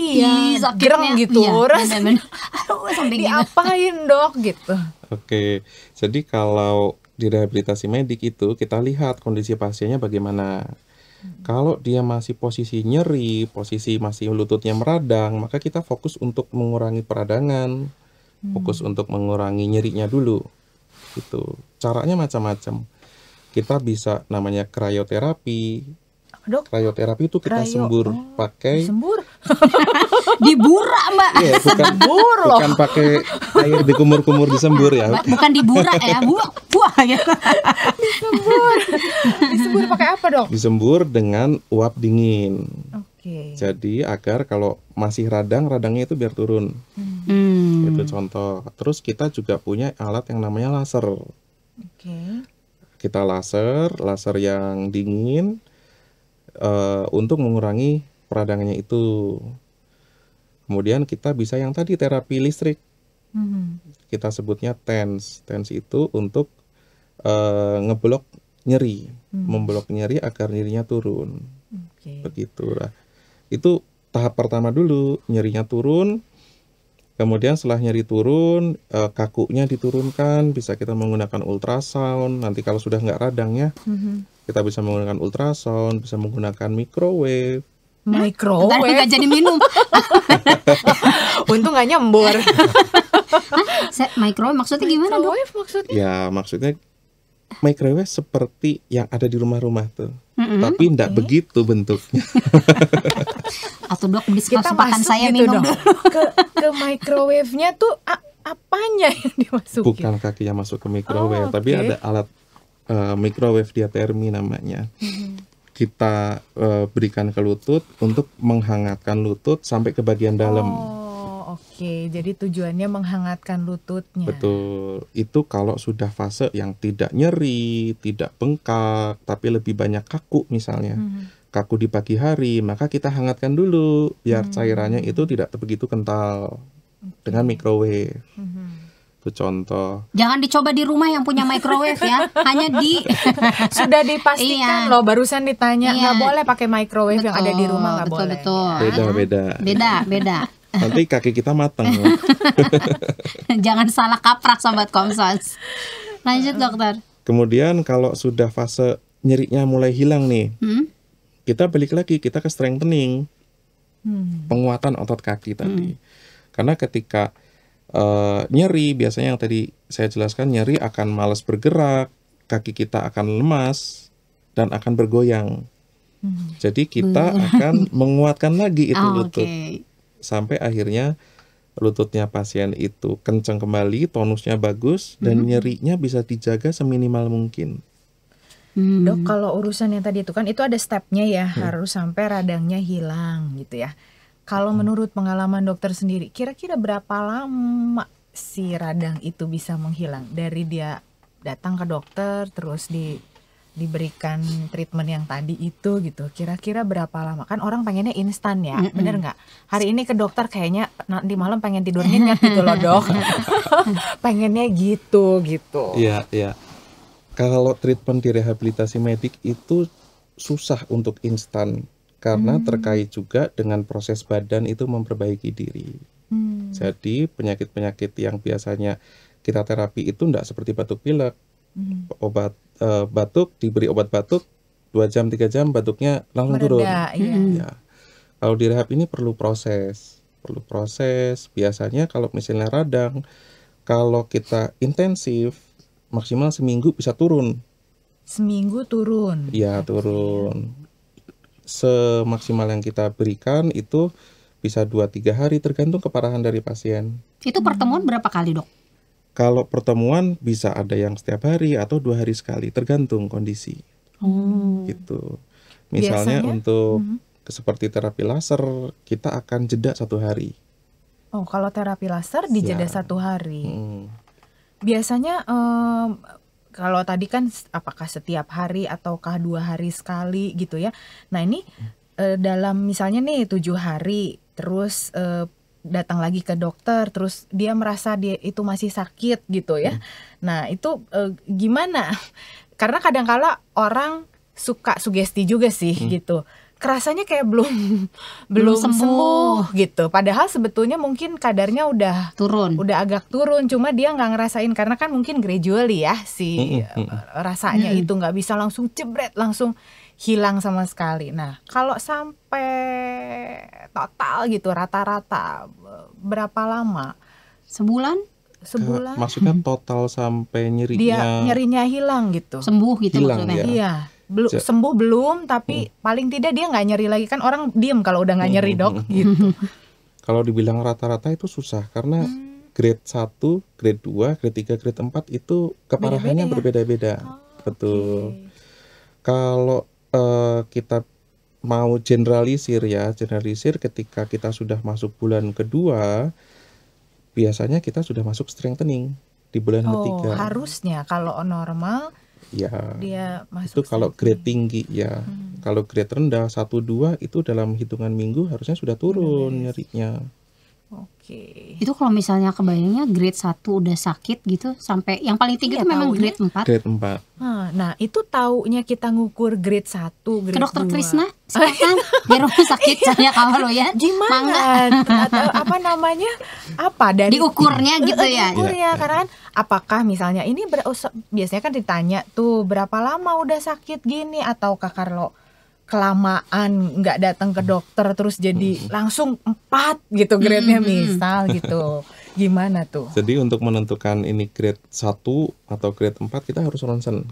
sakitnya gitu, aduh sampai diapain dok gitu. Oke, jadi kalau di rehabilitasi medik itu kita lihat kondisi pasiennya bagaimana. Kalau dia masih posisi nyeri, posisi masih lututnya meradang, maka kita fokus untuk mengurangi peradangan, fokus untuk mengurangi nyerinya dulu. Gitu. Caranya macam-macam. Kita bisa namanya krioterapi. Dok, krioterapi itu kita sembur pakai dibura mbak. Iya, bukan pakai air dikumur-kumur disembur ya. Bukan dibura ya, buah gitu. Disembur pakai apa dok? Disembur dengan uap dingin. Jadi agar kalau masih radangnya itu biar turun. Itu contoh. Terus kita juga punya alat yang namanya laser. Kita laser yang dingin untuk mengurangi peradangannya itu. Kemudian kita bisa yang tadi terapi listrik. Kita sebutnya TENS. TENS itu untuk ngeblok nyeri, memblok nyeri agar nyerinya turun. Begitulah. Itu tahap pertama dulu, nyerinya turun. Kemudian setelah nyeri turun, kakunya diturunkan, bisa kita menggunakan ultrasound. Nanti kalau sudah nggak radangnya, kita bisa menggunakan ultrasound, bisa menggunakan microwave. Tapi nggak jadi minum. Untung nggak nyembur. Microwave maksudnya gimana, Dok? Maksudnya? Ya, maksudnya microwave seperti yang ada di rumah-rumah tuh. Tapi enggak begitu bentuknya. Atau Dok, kesempatan saya gitu minum dong. ke microwave-nya tuh apanya yang dimasukin? Bukan kakinya masuk ke microwave, tapi ada alat microwave diatermi namanya. Kita berikan ke lutut untuk menghangatkan lutut sampai ke bagian dalam. Jadi tujuannya menghangatkan lututnya. Betul. Itu kalau sudah fase yang tidak nyeri, tidak bengkak, tapi lebih banyak kaku misalnya. Kaku di pagi hari, maka kita hangatkan dulu biar cairannya itu tidak begitu kental dengan microwave. Itu contoh. Jangan dicoba di rumah yang punya microwave ya. Hanya di sudah dipastikan loh, barusan ditanya nggak boleh pakai microwave yang ada di rumah, nggak boleh. Beda. Nanti kaki kita mateng. Jangan salah kaprah Sobat Komsos. Lanjut dokter. Kemudian kalau sudah fase nyerinya mulai hilang nih, kita balik lagi, kita ke strengthening, penguatan otot kaki tadi. Karena ketika nyeri, biasanya yang tadi saya jelaskan, nyeri akan malas bergerak, kaki kita akan lemas dan akan bergoyang. Jadi kita akan menguatkan lagi itu lutut. Sampai akhirnya lututnya pasien itu kencang kembali, tonusnya bagus, dan nyerinya bisa dijaga seminimal mungkin. Dok, kalau urusan yang tadi itu kan itu ada stepnya ya, harus sampai radangnya hilang gitu ya. Kalau menurut pengalaman dokter sendiri, kira-kira berapa lama si radang itu bisa menghilang? Dari dia datang ke dokter, terus diberikan treatment yang tadi itu gitu, kira-kira berapa lama? Kan orang pengennya instan ya, bener nggak? Hari ini ke dokter kayaknya nanti malam pengen tidur nyenyak gitu loh dok. Pengennya gitu. Iya. Kalau treatment di rehabilitasi medik itu susah untuk instan, karena terkait juga dengan proses badan itu memperbaiki diri. Jadi penyakit-penyakit yang biasanya kita terapi itu enggak seperti batuk pilek. Obat batuk, diberi obat batuk 2 jam 3 jam batuknya langsung turun. Ya. Kalau di rehab ini perlu proses. Biasanya kalau misalnya radang, kalau kita intensif maksimal seminggu bisa turun. Seminggu turun? Iya, turun. Semaksimal yang kita berikan itu bisa 2-3 hari tergantung keparahan dari pasien. Itu pertemuan berapa kali, Dok? Kalau pertemuan bisa ada yang setiap hari atau 2 hari sekali, tergantung kondisi. Gitu. Misalnya biasanya, untuk seperti terapi laser, kita akan jeda 1 hari. Oh, kalau terapi laser dijeda 1 hari. Biasanya kalau tadi kan apakah setiap hari ataukah 2 hari sekali gitu ya. Nah ini dalam misalnya nih 7 hari, terus datang lagi ke dokter, terus dia merasa dia itu masih sakit gitu ya. Nah itu gimana? Karena kadang-kala orang suka sugesti juga sih gitu. Kerasanya kayak belum sembuh gitu. Padahal sebetulnya mungkin kadarnya udah agak turun, cuma dia nggak ngerasain karena kan mungkin gradually ya si rasanya itu nggak bisa langsung jebret langsung hilang sama sekali. Nah kalau sampai total gitu rata-rata berapa lama? Sebulan? Maksudnya total sampai nyerinya hilang gitu. Sembuh gitu hilang, maksudnya. Ya. Iya. Sembuh belum, tapi paling tidak dia nggak nyeri lagi. Kan orang diem kalau udah nggak nyeri dok gitu. Kalau dibilang rata-rata itu susah karena grade 1, grade 2, grade 3, grade 4 itu keparahannya berbeda-beda. Betul. Kalau kita mau generalisir ketika kita sudah masuk bulan kedua, biasanya kita sudah masuk strengthening di bulan ketiga. Harusnya kalau normal ya dia masuk itu kalau grade tinggi ya. Kalau grade rendah 1-2 itu dalam hitungan minggu harusnya sudah turun nyerinya. Oke. Itu kalau misalnya kebayangnya grade 1 udah sakit gitu sampai yang paling tinggi itu memang grade 4. Grade 4. Nah, itu taunya kita ngukur grade 1, grade 2. Ke Dokter Krisna sekarang di rumah sakit saya kalau ya. Gimana? Atau apa namanya? Apa dari diukurnya gitu ya? Diukurnya karena kan apakah misalnya ini biasanya kan ditanya tuh berapa lama udah sakit gini, ataukah kalau kelamaan nggak datang ke dokter terus jadi langsung 4 gitu grade-nya misal gitu. Gimana tuh? Jadi untuk menentukan ini grade 1 atau grade 4 kita harus ronsen.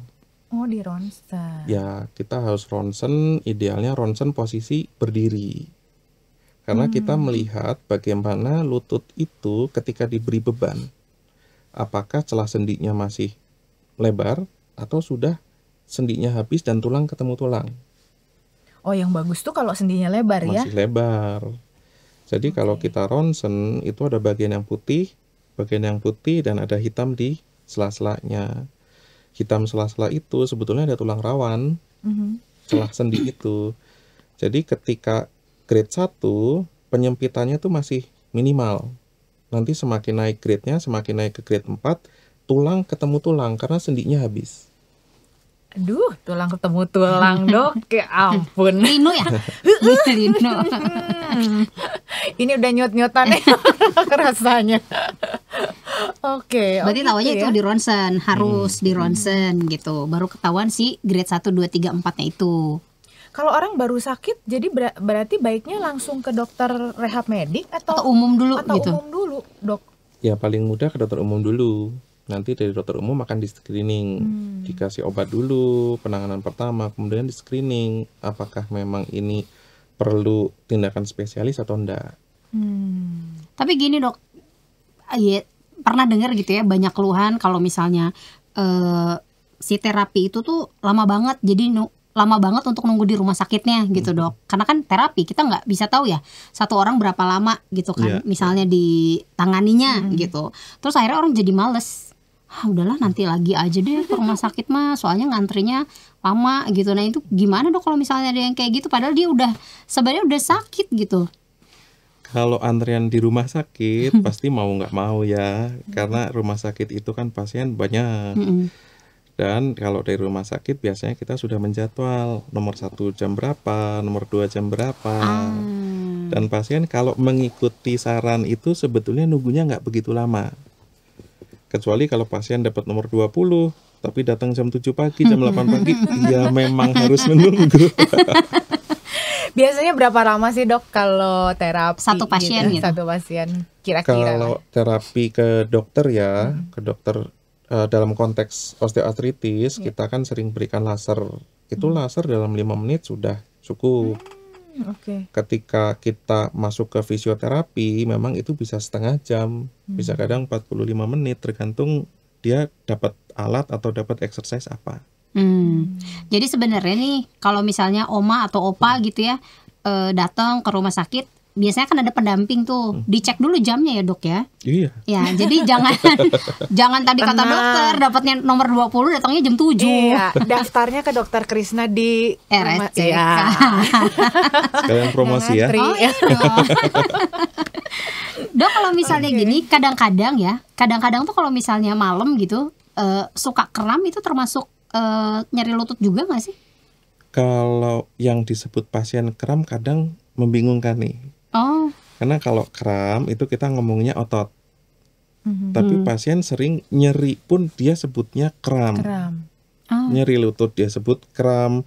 Oh, di ronsen. Ya, kita harus ronsen, idealnya ronsen posisi berdiri. Karena kita melihat bagaimana lutut itu ketika diberi beban. Apakah celah sendinya masih lebar atau sudah sendinya habis dan tulang ketemu tulang. Oh, yang bagus tuh kalau sendinya lebar ya? Masih lebar. Jadi kalau kita ronsen itu ada bagian yang putih dan ada hitam di sela-selanya. Hitam sela-sela itu sebetulnya ada tulang rawan, celah sendi itu. Jadi ketika grade 1 penyempitannya tuh masih minimal. Nanti semakin naik grade-nya, semakin naik ke grade 4, tulang ketemu tulang karena sendinya habis. Aduh, tulang ketemu tulang, Dok. Ya ampun. Lino ya? Lino. Ini udah nyot-nyotan rasanya. Oke. Berarti tahunya itu di ronsen, harus di ronsen gitu. Baru ketahuan sih grade 1, 2, 3, 4-nya itu. Kalau orang baru sakit, jadi berarti baiknya langsung ke dokter rehab medik atau umum dulu gitu? Atau umum dulu, Dok? Ya paling mudah ke dokter umum dulu. Nanti dari dokter umum akan di screening, dikasih obat dulu, penanganan pertama, kemudian di screening apakah memang ini perlu tindakan spesialis atau enggak. Tapi gini, Dok, ya, pernah dengar gitu ya banyak keluhan kalau misalnya si terapi itu tuh lama banget, jadi lama banget untuk nunggu di rumah sakitnya gitu, Dok. Karena kan terapi kita nggak bisa tahu ya satu orang berapa lama gitu kan, misalnya ditanganinya gitu. Terus akhirnya orang jadi males. Udahlah nanti lagi aja deh ke rumah sakit mah, soalnya ngantrinya lama gitu. Nah itu gimana, Dok, kalau misalnya ada yang kayak gitu padahal dia sebenarnya udah sakit gitu? Kalau antrian di rumah sakit pasti mau nggak mau ya, karena rumah sakit itu kan pasien banyak. Dan kalau dari rumah sakit biasanya kita sudah menjadwal nomor 1 jam berapa, nomor 2 jam berapa. Dan pasien kalau mengikuti saran itu sebetulnya nunggunya nggak begitu lama. Kecuali kalau pasien dapat nomor 20 tapi datang jam 7 pagi, jam 8 pagi, ya memang harus menunggu. Biasanya berapa lama sih, Dok, kalau terapi satu pasien gitu? Satu pasien kira-kira. Kalau terapi ke dokter ya, ke dokter dalam konteks osteoartritis kita kan sering berikan laser. Itu laser dalam 5 menit sudah cukup. Ketika kita masuk ke fisioterapi memang itu bisa setengah jam, bisa kadang 45 menit tergantung dia dapat alat atau dapat exercise apa. Jadi sebenarnya nih kalau misalnya oma atau opa gitu ya datang ke rumah sakit, biasanya kan ada pendamping tuh, dicek dulu jamnya ya, Dok ya. Iya. Ya, jadi jangan tadi kata dokter dapatnya nomor 20 datangnya jam 7. Iya, daftarnya ke Dokter Krisna di RSC. Ya. Sekalian promosi ya. Oh, iya. Dok, kalau misalnya gini, kadang-kadang tuh kalau misalnya malam gitu suka kram, itu termasuk nyeri lutut juga nggak sih? Kalau yang disebut pasien kram kadang membingungkan nih. Karena kalau kram itu kita ngomongnya otot. Tapi pasien sering nyeri pun dia sebutnya kram. Nyeri lutut dia sebut kram.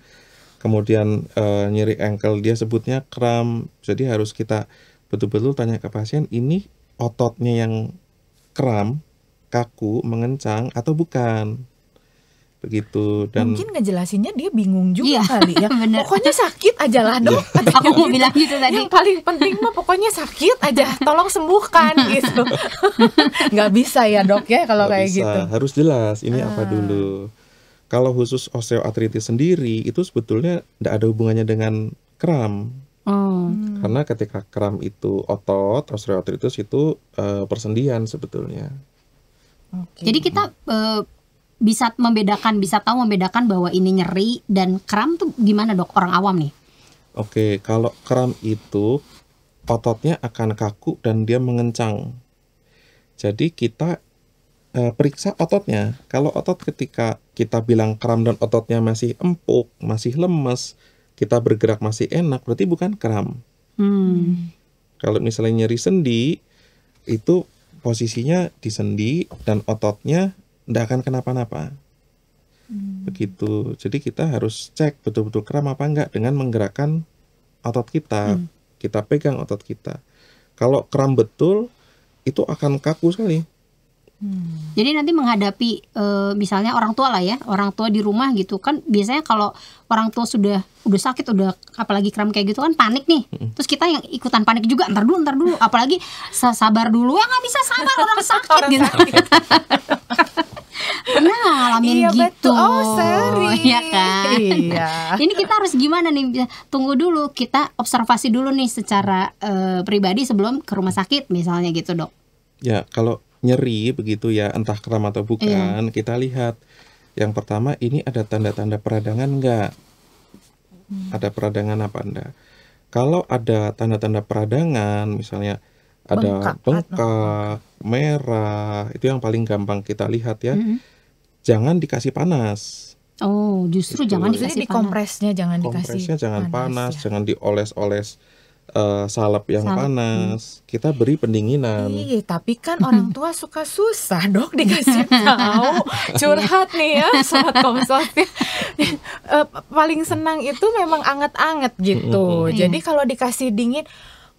Kemudian nyeri ankle dia sebutnya kram. Jadi harus kita betul-betul tanya ke pasien, ini ototnya yang kram, kaku, mengencang atau bukan. Begitu. Dan mungkin ngejelasinnya dia bingung juga kali ya. Bener. Pokoknya sakit aja lah, Dok. Aku mau bilang gitu tadi. Yang paling penting mah pokoknya sakit aja, tolong sembuhkan gitu. Nggak bisa ya, Dok ya kalau kayak bisa. gitu. Harus jelas ini apa dulu. Kalau khusus osteoartritis sendiri itu sebetulnya tidak ada hubungannya dengan kram. Karena ketika kram itu otot, osteoartritis itu persendian sebetulnya. Jadi kita bisa tahu membedakan bahwa ini nyeri dan kram tuh gimana dok, orang awam nih? Oke, kalau kram itu ototnya akan kaku dan dia mengencang. Jadi kita periksa ototnya. Kalau otot ketika kita bilang kram dan ototnya masih empuk, masih lemes, kita bergerak masih enak, berarti bukan kram. Kalau misalnya nyeri sendi, itu posisinya di sendi dan ototnya tidak akan kenapa-napa. Begitu. Jadi kita harus cek betul-betul kram apa enggak dengan menggerakkan otot kita. Kita pegang otot kita. Kalau kram betul, itu akan kaku sekali. Jadi nanti menghadapi misalnya orang tua lah ya, orang tua di rumah gitu kan, biasanya kalau orang tua sudah sakit, udah apalagi kram kayak gitu kan panik nih. Terus kita yang ikutan panik juga, ntar dulu, apalagi sabar dulu, ya nggak bisa sabar orang sakit gitu. Pernah ngalamin gitu. Betul. Oh, sering. Ya kan? Iya. Ini kita harus gimana nih? Tunggu dulu, kita observasi dulu nih secara pribadi sebelum ke rumah sakit misalnya gitu dok. Ya, kalau nyeri begitu ya, entah kram atau bukan, kita lihat. Yang pertama, ini ada tanda-tanda peradangan enggak? Ada peradangan apa enggak? Kalau ada tanda-tanda peradangan, misalnya ada bengkak, merah, itu yang paling gampang kita lihat ya. Jangan dikasih panas. Oh, justru jangan dikasih kompresnya, jangan dikasih kompresnya jangan panas, jangan dioles-oles salep yang panas. Kita beri pendinginan. Tapi kan orang tua suka susah dok dikasih tahu. Curhat nih ya sobat Komsosnya. Paling senang itu memang anget-anget gitu. Jadi kalau dikasih dingin,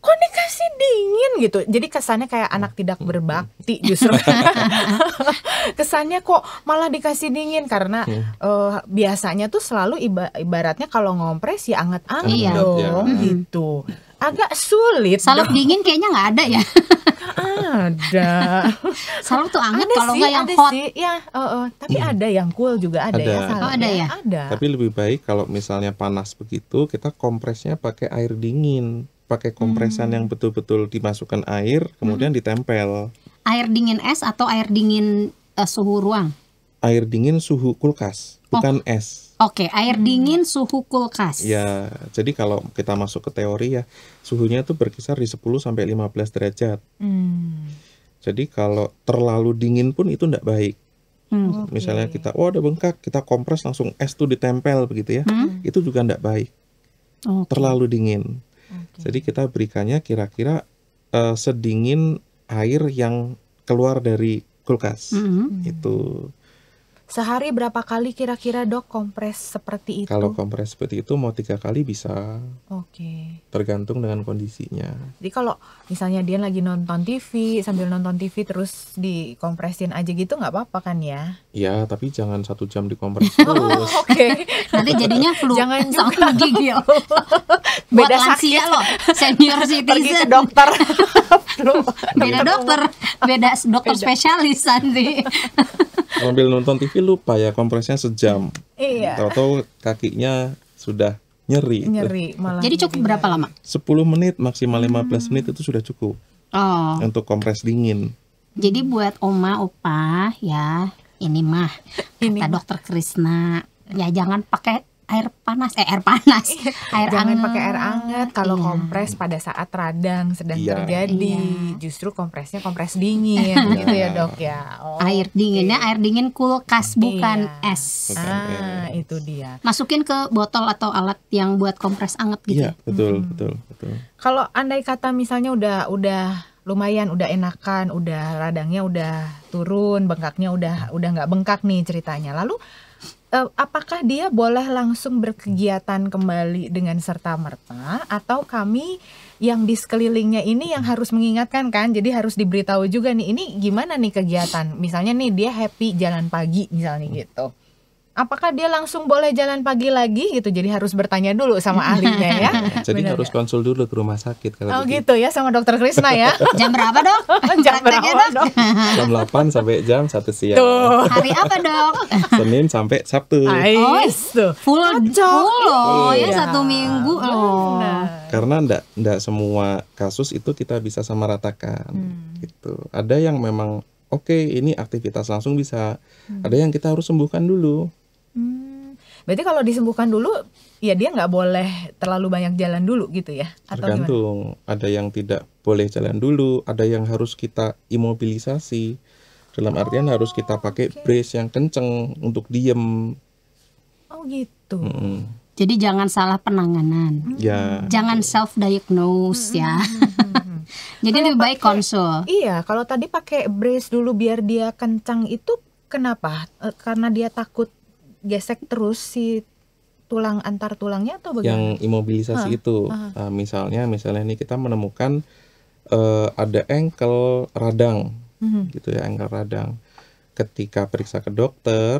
kok dikasih dingin gitu. Jadi kesannya kayak anak tidak berbakti justru. Kesannya kok malah dikasih dingin karena biasanya tuh selalu ibaratnya kalau ngompres ya anget-anget dong gitu. Agak sulit. Salep dingin kayaknya nggak ada ya. Ada. Salep tuh anget kalau nggak yang hot. Ya, tapi ada yang cool juga ada ya. Ada ya. Ada. Tapi lebih baik kalau misalnya panas begitu, kita kompresnya pakai air dingin. Pakai kompresan yang betul-betul dimasukkan air, kemudian ditempel. Air dingin es atau air dingin suhu ruang? Air dingin suhu kulkas, bukan es. Oke, air dingin suhu kulkas. Ya, jadi kalau kita masuk ke teori ya, suhunya itu berkisar di 10-15 derajat. Jadi kalau terlalu dingin pun itu tidak baik. Misalnya kita, ada bengkak, kita kompres langsung es tuh ditempel begitu ya. Itu juga tidak baik. Terlalu dingin. Jadi kita berikannya kira-kira sedingin air yang keluar dari kulkas. Itu. Sehari berapa kali kira-kira dok kompres seperti itu? Kalau kompres seperti itu mau 3 kali bisa. Tergantung dengan kondisinya. Jadi kalau misalnya dia lagi nonton TV, sambil nonton TV terus dikompresin aja gitu nggak apa-apa kan ya? Ya, tapi jangan 1 jam dikompres terus. Nanti jadinya flu. Jangan juga gigil. Beda lansia loh, senior citizen. Pergi ke dokter. Beda dokter, beda dokter spesialis nanti. Sambil nonton TV lupa ya kompresnya sejam. Iya. Tahu-tahu kakinya sudah nyeri. Malah. Jadi cukup berapa lama? 10 menit maksimal 15 menit itu sudah cukup. Untuk kompres dingin. Jadi buat oma opa ya, ini mah kata dokter Krisna, ya jangan pakai air panas, air jangan pakai air anget kalau kompres pada saat radang sedang terjadi. Justru kompresnya kompres dingin gitu ya dok ya. Air dinginnya air dingin kulkas bukan es. Itu dia. Masukin ke botol atau alat yang buat kompres anget gitu. Iya, betul. Kalau andai kata misalnya udah lumayan, udah enakan, udah radangnya udah turun, bengkaknya udah nggak bengkak nih ceritanya. Lalu apakah dia boleh langsung berkegiatan kembali dengan serta-merta, atau kami yang di sekelilingnya ini yang harus mengingatkan kan? Jadi harus diberitahu juga nih, ini gimana nih kegiatan? Misalnya nih dia happy jalan pagi misalnya gitu. apakah dia langsung boleh jalan pagi lagi gitu? Jadi harus bertanya dulu sama ahlinya ya. Jadi harus konsul dulu ke rumah sakit kalau gitu ya sama dokter Krisna ya. Jam berapa dok? Jam berapa dok? Jam 8 sampai jam 1 siang. Tuh. Hari apa dok? Senin sampai Sabtu. Full loh ya 1 minggu loh. Karena enggak semua kasus itu kita bisa samaratakan gitu. Ada yang memang oke, ini aktivitas langsung bisa. Ada yang kita harus sembuhkan dulu. Berarti kalau disembuhkan dulu, ya dia nggak boleh terlalu banyak jalan dulu gitu ya? Atau tergantung. Gimana? Ada yang tidak boleh jalan dulu, ada yang harus kita imobilisasi. Dalam artian harus kita pakai brace yang kenceng untuk diem. Oh gitu. Jadi jangan salah penanganan. Ya. Jangan self diagnose ya. Jadi lebih baik konsul. Iya, kalau tadi pakai brace dulu biar dia kencang itu kenapa? Karena dia takut gesek terus si tulang antar tulangnya atau bagaimana? Yang imobilisasi itu, misalnya ini kita menemukan ada ankle radang, gitu ya, ankle radang. Ketika periksa ke dokter,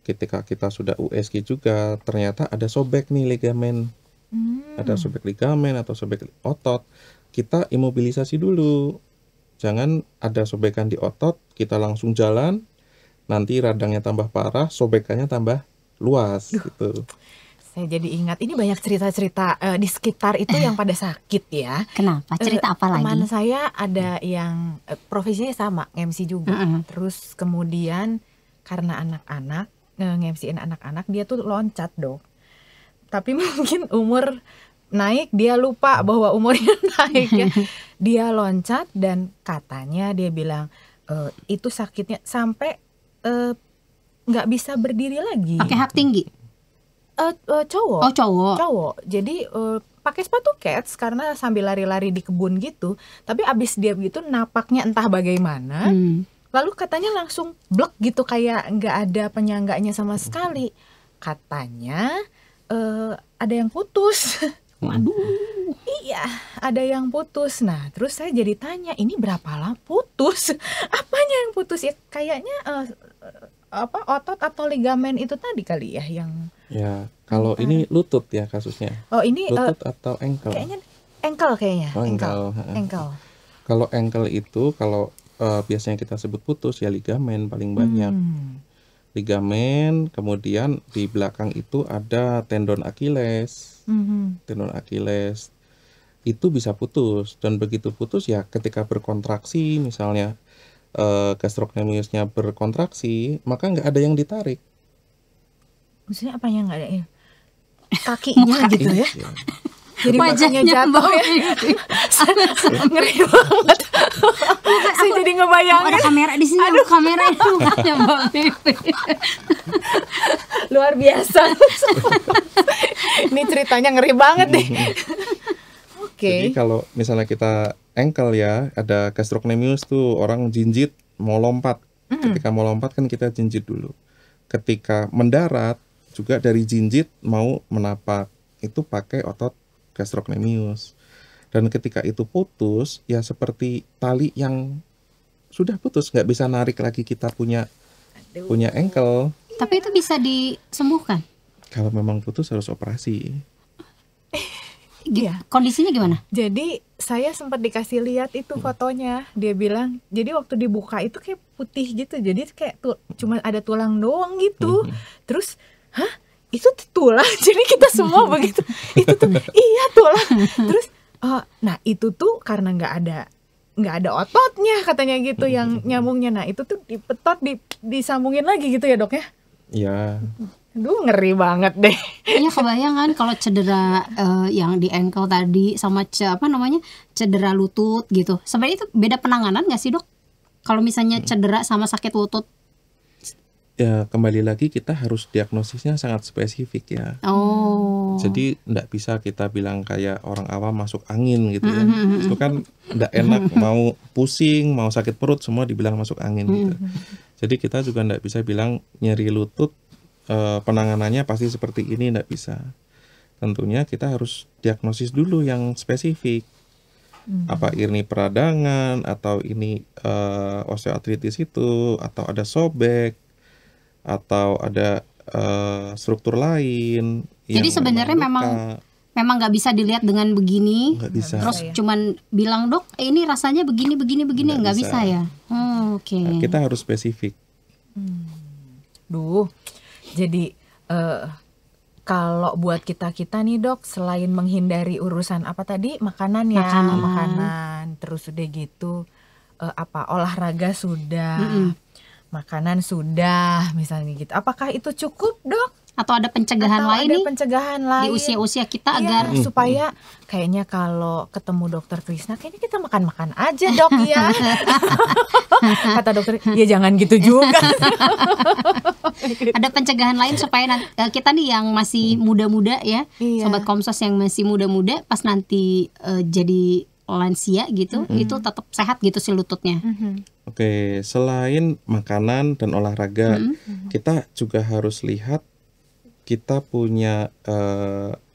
ketika kita sudah USG juga, ternyata ada sobek nih ligamen, ada sobek ligamen atau sobek otot. Kita imobilisasi dulu, jangan ada sobekan di otot, kita langsung jalan. Nanti radangnya tambah parah, sobekannya tambah luas gitu. Saya jadi ingat, ini banyak cerita-cerita di sekitar itu yang pada sakit ya. Kenapa? Cerita apa lagi? Teman saya ada yang profesinya sama, MC juga. Terus kemudian karena anak-anak, nge-MC-in anak-anak, dia tuh loncat dok. Tapi mungkin umur naik, dia lupa bahwa umurnya naik ya. Dia loncat dan katanya dia bilang itu sakitnya sampai nggak bisa berdiri lagi. Pakai hak tinggi? Cowok. Oh cowok. Cowok. Jadi pakai sepatu kets karena sambil lari-lari di kebun gitu. Tapi abis dia begitu napaknya entah bagaimana. Lalu katanya langsung blek gitu, kayak nggak ada penyangganya sama sekali. Katanya ada yang putus. Waduh. Iya, ada yang putus. Nah, terus saya jadi tanya, ini berapa lama putus? Apanya yang putus ya? Kayaknya otot atau ligamen itu tadi kali ya yang. Ya, kalau ini lutut ya kasusnya. Oh, ini lutut atau ankle? Kayaknya ankle kayaknya. Oh, ankle. Kalau ankle itu biasanya kita sebut putus ya ligamen paling banyak. Ligamen, kemudian di belakang itu ada tendon Achilles. Tendon Achilles itu bisa putus, dan begitu putus ya ketika berkontraksi, misalnya gastrocnemiusnya berkontraksi, maka nggak ada yang ditarik. Maksudnya apa yang nggak ada ya? Kakinya gitu ya? Jadi wajahnya jatuh ya. Ngeri banget. Saya jadi ngebayangin. Ada kamera di sini. Aduh, kamera itu luar biasa. Ini ceritanya ngeri banget deh. Oke. Jadi kalau misalnya kita ankle ya, ada gastrocnemius tuh, orang jinjit mau lompat. Ketika mau lompat kan kita jinjit dulu. Ketika mendarat juga dari jinjit mau menapak, itu pakai otot gastrocnemius. Dan ketika itu putus, ya seperti tali yang sudah putus, nggak bisa narik lagi kita punya ankle. Tapi itu bisa disembuhkan? Kalau memang putus harus operasi. Iya. Kondisinya gimana? Jadi saya sempat dikasih lihat itu fotonya. Dia bilang, jadi waktu dibuka itu kayak putih gitu. Jadi kayak cuma ada tulang doang gitu. Terus, itu tulang? Jadi kita semua begitu. Itu tuh, iya tulang. Terus, nah itu tuh karena nggak ada ototnya katanya gitu yang nyambungnya. Nah itu tuh dipetot, disambungin lagi gitu ya dok ya? Iya. Aduh ngeri banget deh. Iya kebayang kan kalau cedera yang di ankle tadi sama cedera lutut gitu. Sebenarnya itu beda penanganan nggak sih dok? Kalau misalnya cedera sama sakit lutut? Ya kembali lagi kita harus diagnosisnya sangat spesifik ya. Oh. Jadi nggak bisa kita bilang kayak orang awam masuk angin gitu ya. Itu kan nggak enak, mau pusing, mau sakit perut semua dibilang masuk angin gitu. Jadi kita juga nggak bisa bilang nyeri lutut penanganannya pasti seperti ini, nggak bisa. Tentunya kita harus diagnosis dulu yang spesifik. Apa ini peradangan atau ini osteoartritis itu, atau ada sobek, atau ada struktur lain. Jadi sebenarnya memang nggak bisa dilihat dengan begini, terus cuman bilang dok ini rasanya begini nggak bisa ya. Oke. Kita harus spesifik. Jadi kalau buat kita nih dok, selain menghindari urusan apa tadi, makanan, terus udah gitu olahraga sudah, makanan sudah, misalnya gitu. Apakah itu cukup dok? Atau ada pencegahan lain di usia kita agar supaya kayaknya kalau ketemu dokter Krisna kayaknya kita makan aja dok ya. Kata dokter, ya jangan gitu juga. Ada pencegahan lain supaya kita nih yang masih muda-muda ya, sobat Komsos yang masih muda-muda pas nanti jadi lansia gitu, itu tetap sehat gitu si lututnya. Oke, selain makanan dan olahraga, kita juga harus lihat kita punya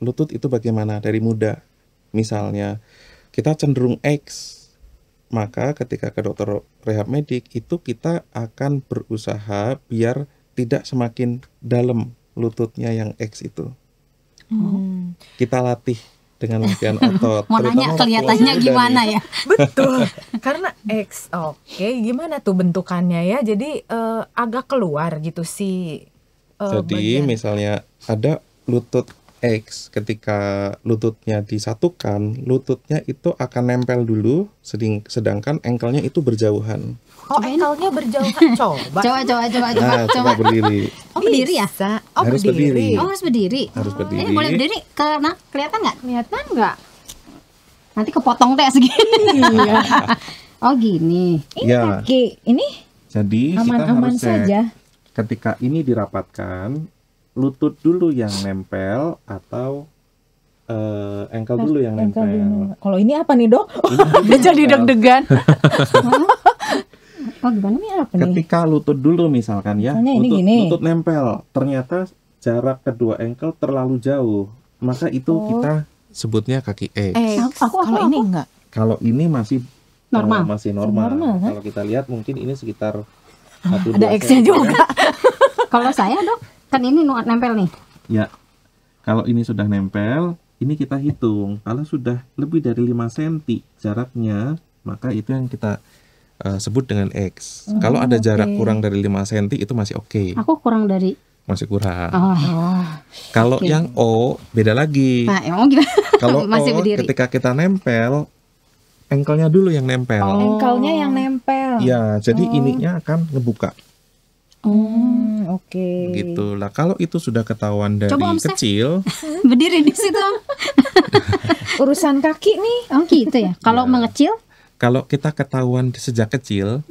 lutut itu bagaimana dari muda. Misalnya kita cenderung X, maka ketika ke dokter rehab medik itu kita akan berusaha biar tidak semakin dalam lututnya yang X itu. Kita latih dengan latihan otot. Mau nanya kelihatannya gimana ya? Betul, karena X. Gimana tuh bentukannya ya? Jadi agak keluar gitu sih. Jadi misalnya ada lutut X, ketika lututnya disatukan, lututnya itu akan nempel dulu, sedangkan ankle-nya itu berjauhan. Ankle-nya berjauhan. Coba. Coba berdiri. Berdiri ya? Harus berdiri. Harus berdiri. Boleh berdiri? Karena kelihatan nggak? Nanti kepotong teh segini. Iya. Gini. Ini kaki ini. Jadi aman-aman saja. Ketika ini dirapatkan, lutut dulu yang nempel atau ankle dulu yang nempel. Kalau ini apa nih dok? Udah jadi deg-degan. Gimana nih apa nih? Ketika lutut dulu misalkan ya, lutut nempel, ternyata jarak kedua ankle terlalu jauh, maka itu kita sebutnya kaki X. Kalau ini enggak? Kalau ini masih normal. Kalau kita lihat mungkin ini sekitar 1-2 ada X-nya juga. Kalau saya dok, kan ini nempel nih. Ya, kalau ini sudah nempel, ini kita hitung. Kalau sudah lebih dari 5 cm jaraknya, maka itu yang kita sebut dengan X. Kalau ada jarak kurang dari 5 cm itu masih oke. Aku kurang dari. Masih kurang. Kalau yang O beda lagi. Nah, emang gimana? Kalau O ketika kita nempel, ankle-nya dulu yang nempel. Ankle-nya yang nempel. Ya, jadi ininya akan ngebuka. Gitu lah. Kalau itu sudah ketahuan dari kecil, berdiri di situ. Urusan kaki nih. Gitu ya. Kalau mengecil? Kalau kita ketahuan sejak kecil,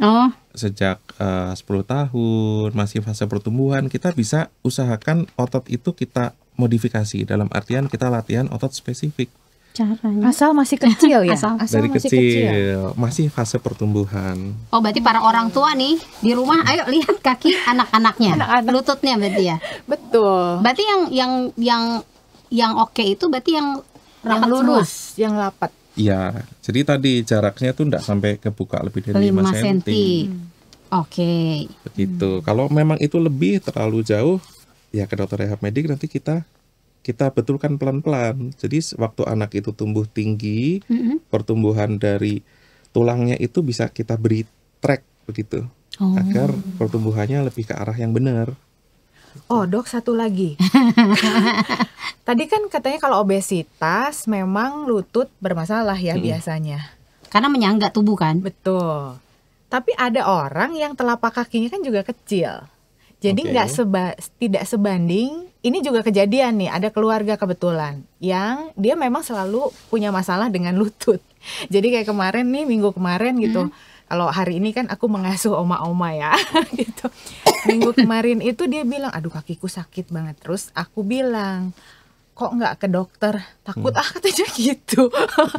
sejak 10 tahun, masih fase pertumbuhan, kita bisa usahakan otot itu kita modifikasi. Dalam artian kita latihan otot spesifik. Caranya. Asal masih kecil ya? Asal dari masih kecil, masih fase pertumbuhan. Berarti para orang tua nih di rumah, ayo lihat kaki anak-anaknya, lututnya berarti ya. Betul. Berarti yang oke itu berarti yang rapat lurus, semua. yang rapat. Iya, jadi tadi jaraknya tuh enggak sampai kebuka lebih dari 5 cm. Oke. Begitu. Kalau memang itu lebih terlalu jauh, ya ke dokter rehab medik nanti kita betulkan pelan-pelan. Jadi waktu anak itu tumbuh tinggi, pertumbuhan dari tulangnya itu bisa kita beri track begitu, agar pertumbuhannya lebih ke arah yang benar. Dok, satu lagi. Tadi kan katanya kalau obesitas memang lutut bermasalah ya biasanya. Karena menyangga tubuh kan? Betul. Tapi ada orang yang telapak kakinya kan juga kecil. Jadi tidak sebanding. Ini juga kejadian nih, ada keluarga kebetulan yang dia memang selalu punya masalah dengan lutut. Jadi kayak kemarin nih, minggu kemarin gitu. Kalau hari ini kan aku mengasuh oma-oma ya gitu. Minggu kemarin itu dia bilang, aduh kakiku sakit banget. Terus aku bilang, kok nggak ke dokter? Takut katanya gitu.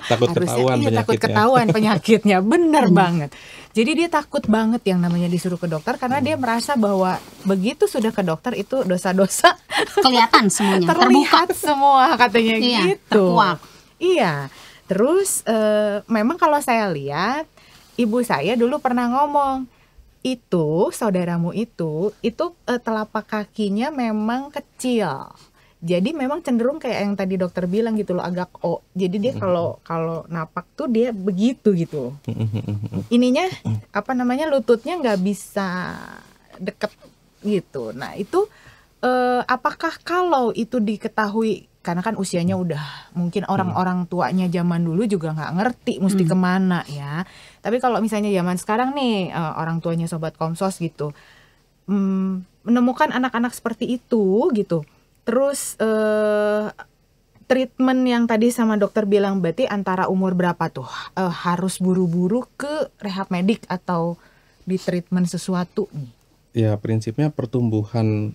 Takut ketahuan penyakitnya. Takut ketahuan penyakitnya, bener banget. Jadi dia takut banget yang namanya disuruh ke dokter karena dia merasa bahwa begitu sudah ke dokter itu dosa-dosa kelihatan semuanya, terlihat semua katanya gitu. Terkuak. Iya. Terus memang kalau saya lihat ibu saya dulu pernah ngomong, itu saudaramu itu telapak kakinya memang kecil. Jadi memang cenderung kayak yang tadi dokter bilang gitu loh, agak O. Jadi dia kalau napak tuh dia begitu gitu. Ininya lututnya nggak bisa deket gitu. Nah itu apakah kalau itu diketahui, karena kan usianya udah mungkin orang-orang tuanya zaman dulu juga nggak ngerti mesti kemana ya. Tapi kalau misalnya zaman sekarang nih orang tuanya Sobat Komsos gitu menemukan anak-anak seperti itu gitu. Terus treatment yang tadi sama dokter bilang berarti antara umur berapa tuh harus buru-buru ke rehab medik atau di treatment sesuatu nih? Ya prinsipnya pertumbuhan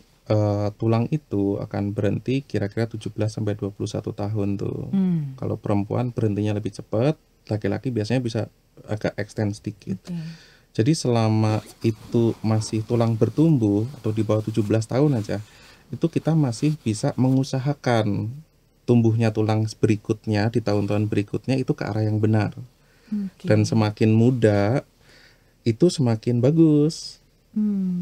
tulang itu akan berhenti kira-kira 17-21 tahun tuh. Kalau perempuan berhentinya lebih cepat, laki-laki biasanya bisa agak extend sedikit. Jadi selama itu masih tulang bertumbuh atau di bawah 17 tahun aja, itu kita masih bisa mengusahakan tumbuhnya tulang berikutnya di tahun-tahun berikutnya itu ke arah yang benar. Dan semakin muda itu semakin bagus.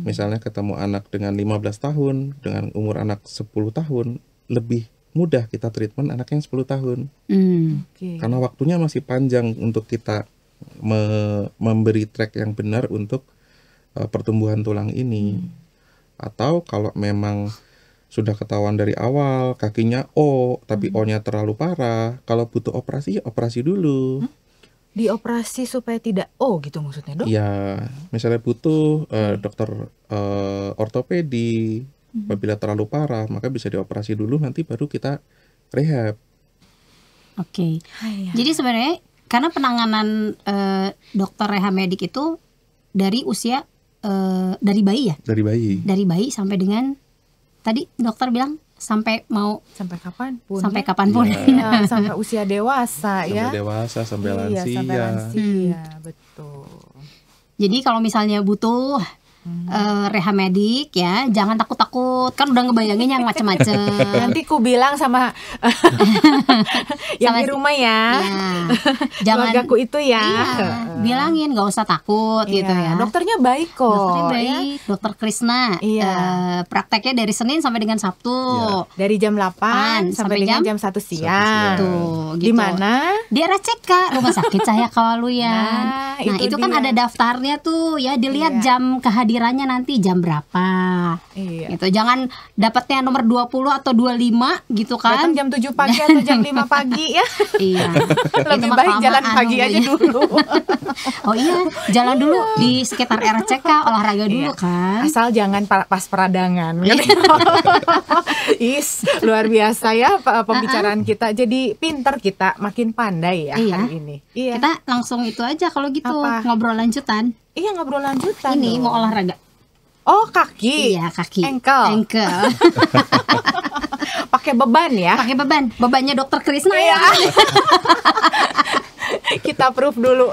Misalnya ketemu anak dengan 15 tahun dengan umur anak 10 tahun, lebih mudah kita treatment anak yang 10 tahun. Karena waktunya masih panjang untuk kita memberi track yang benar untuk pertumbuhan tulang ini. Atau kalau memang sudah ketahuan dari awal kakinya O tapi O-nya terlalu parah, kalau butuh operasi ya operasi dulu. Dioperasi supaya tidak O gitu maksudnya, Dok? Ya, misalnya butuh dokter ortopedi, apabila terlalu parah maka bisa dioperasi dulu, nanti baru kita rehab. Jadi sebenarnya karena penanganan dokter rehab medik itu dari usia dari bayi ya? Dari bayi sampai dengan tadi dokter bilang sampai kapanpun. Sampai usia dewasa ya. Sampai dewasa, sampai lansia. Sampai lansia, betul. Jadi kalau misalnya butuh rehab medik ya, jangan takut-takut, kan udah ngebayangin yang macem-macem. Nanti ku bilang sama yang di rumah ya, jangan keluargaku itu ya, bilangin gak usah takut gitu ya. Dokternya baik kok. Dokternya baik, Dokter Krisna. Prakteknya dari Senin sampai dengan Sabtu. Dari jam 8 sampai dengan jam 1 siang. Tuh, Di gitu. mana? Di RCK, Rumah Sakit Cahya Kawaluyan. Nah, itu kan ada daftarnya tuh ya, dilihat jam kehadirannya nanti jam berapa. Gitu. Jangan dapatnya nomor 20 atau 25 gitu kan. Datang jam 7 pagi atau jam 5 pagi ya. Lebih baik jalan pagi aja dulu. Oh iya, jalan dulu di sekitar RCK, olahraga dulu kan. Asal jangan pas peradangan. Luar biasa ya pembicaraan kita. Jadi pinter kita, makin pandai ya hari ini. Kita langsung itu aja kalau gitu. Ngobrol lanjutan. Ngobrol lanjutan. Ini mau olahraga. Oh, kaki. Iya, kaki. Engkel. Pakai beban ya? Pakai beban. Bebannya Dokter Krisna ya. Kita proof dulu.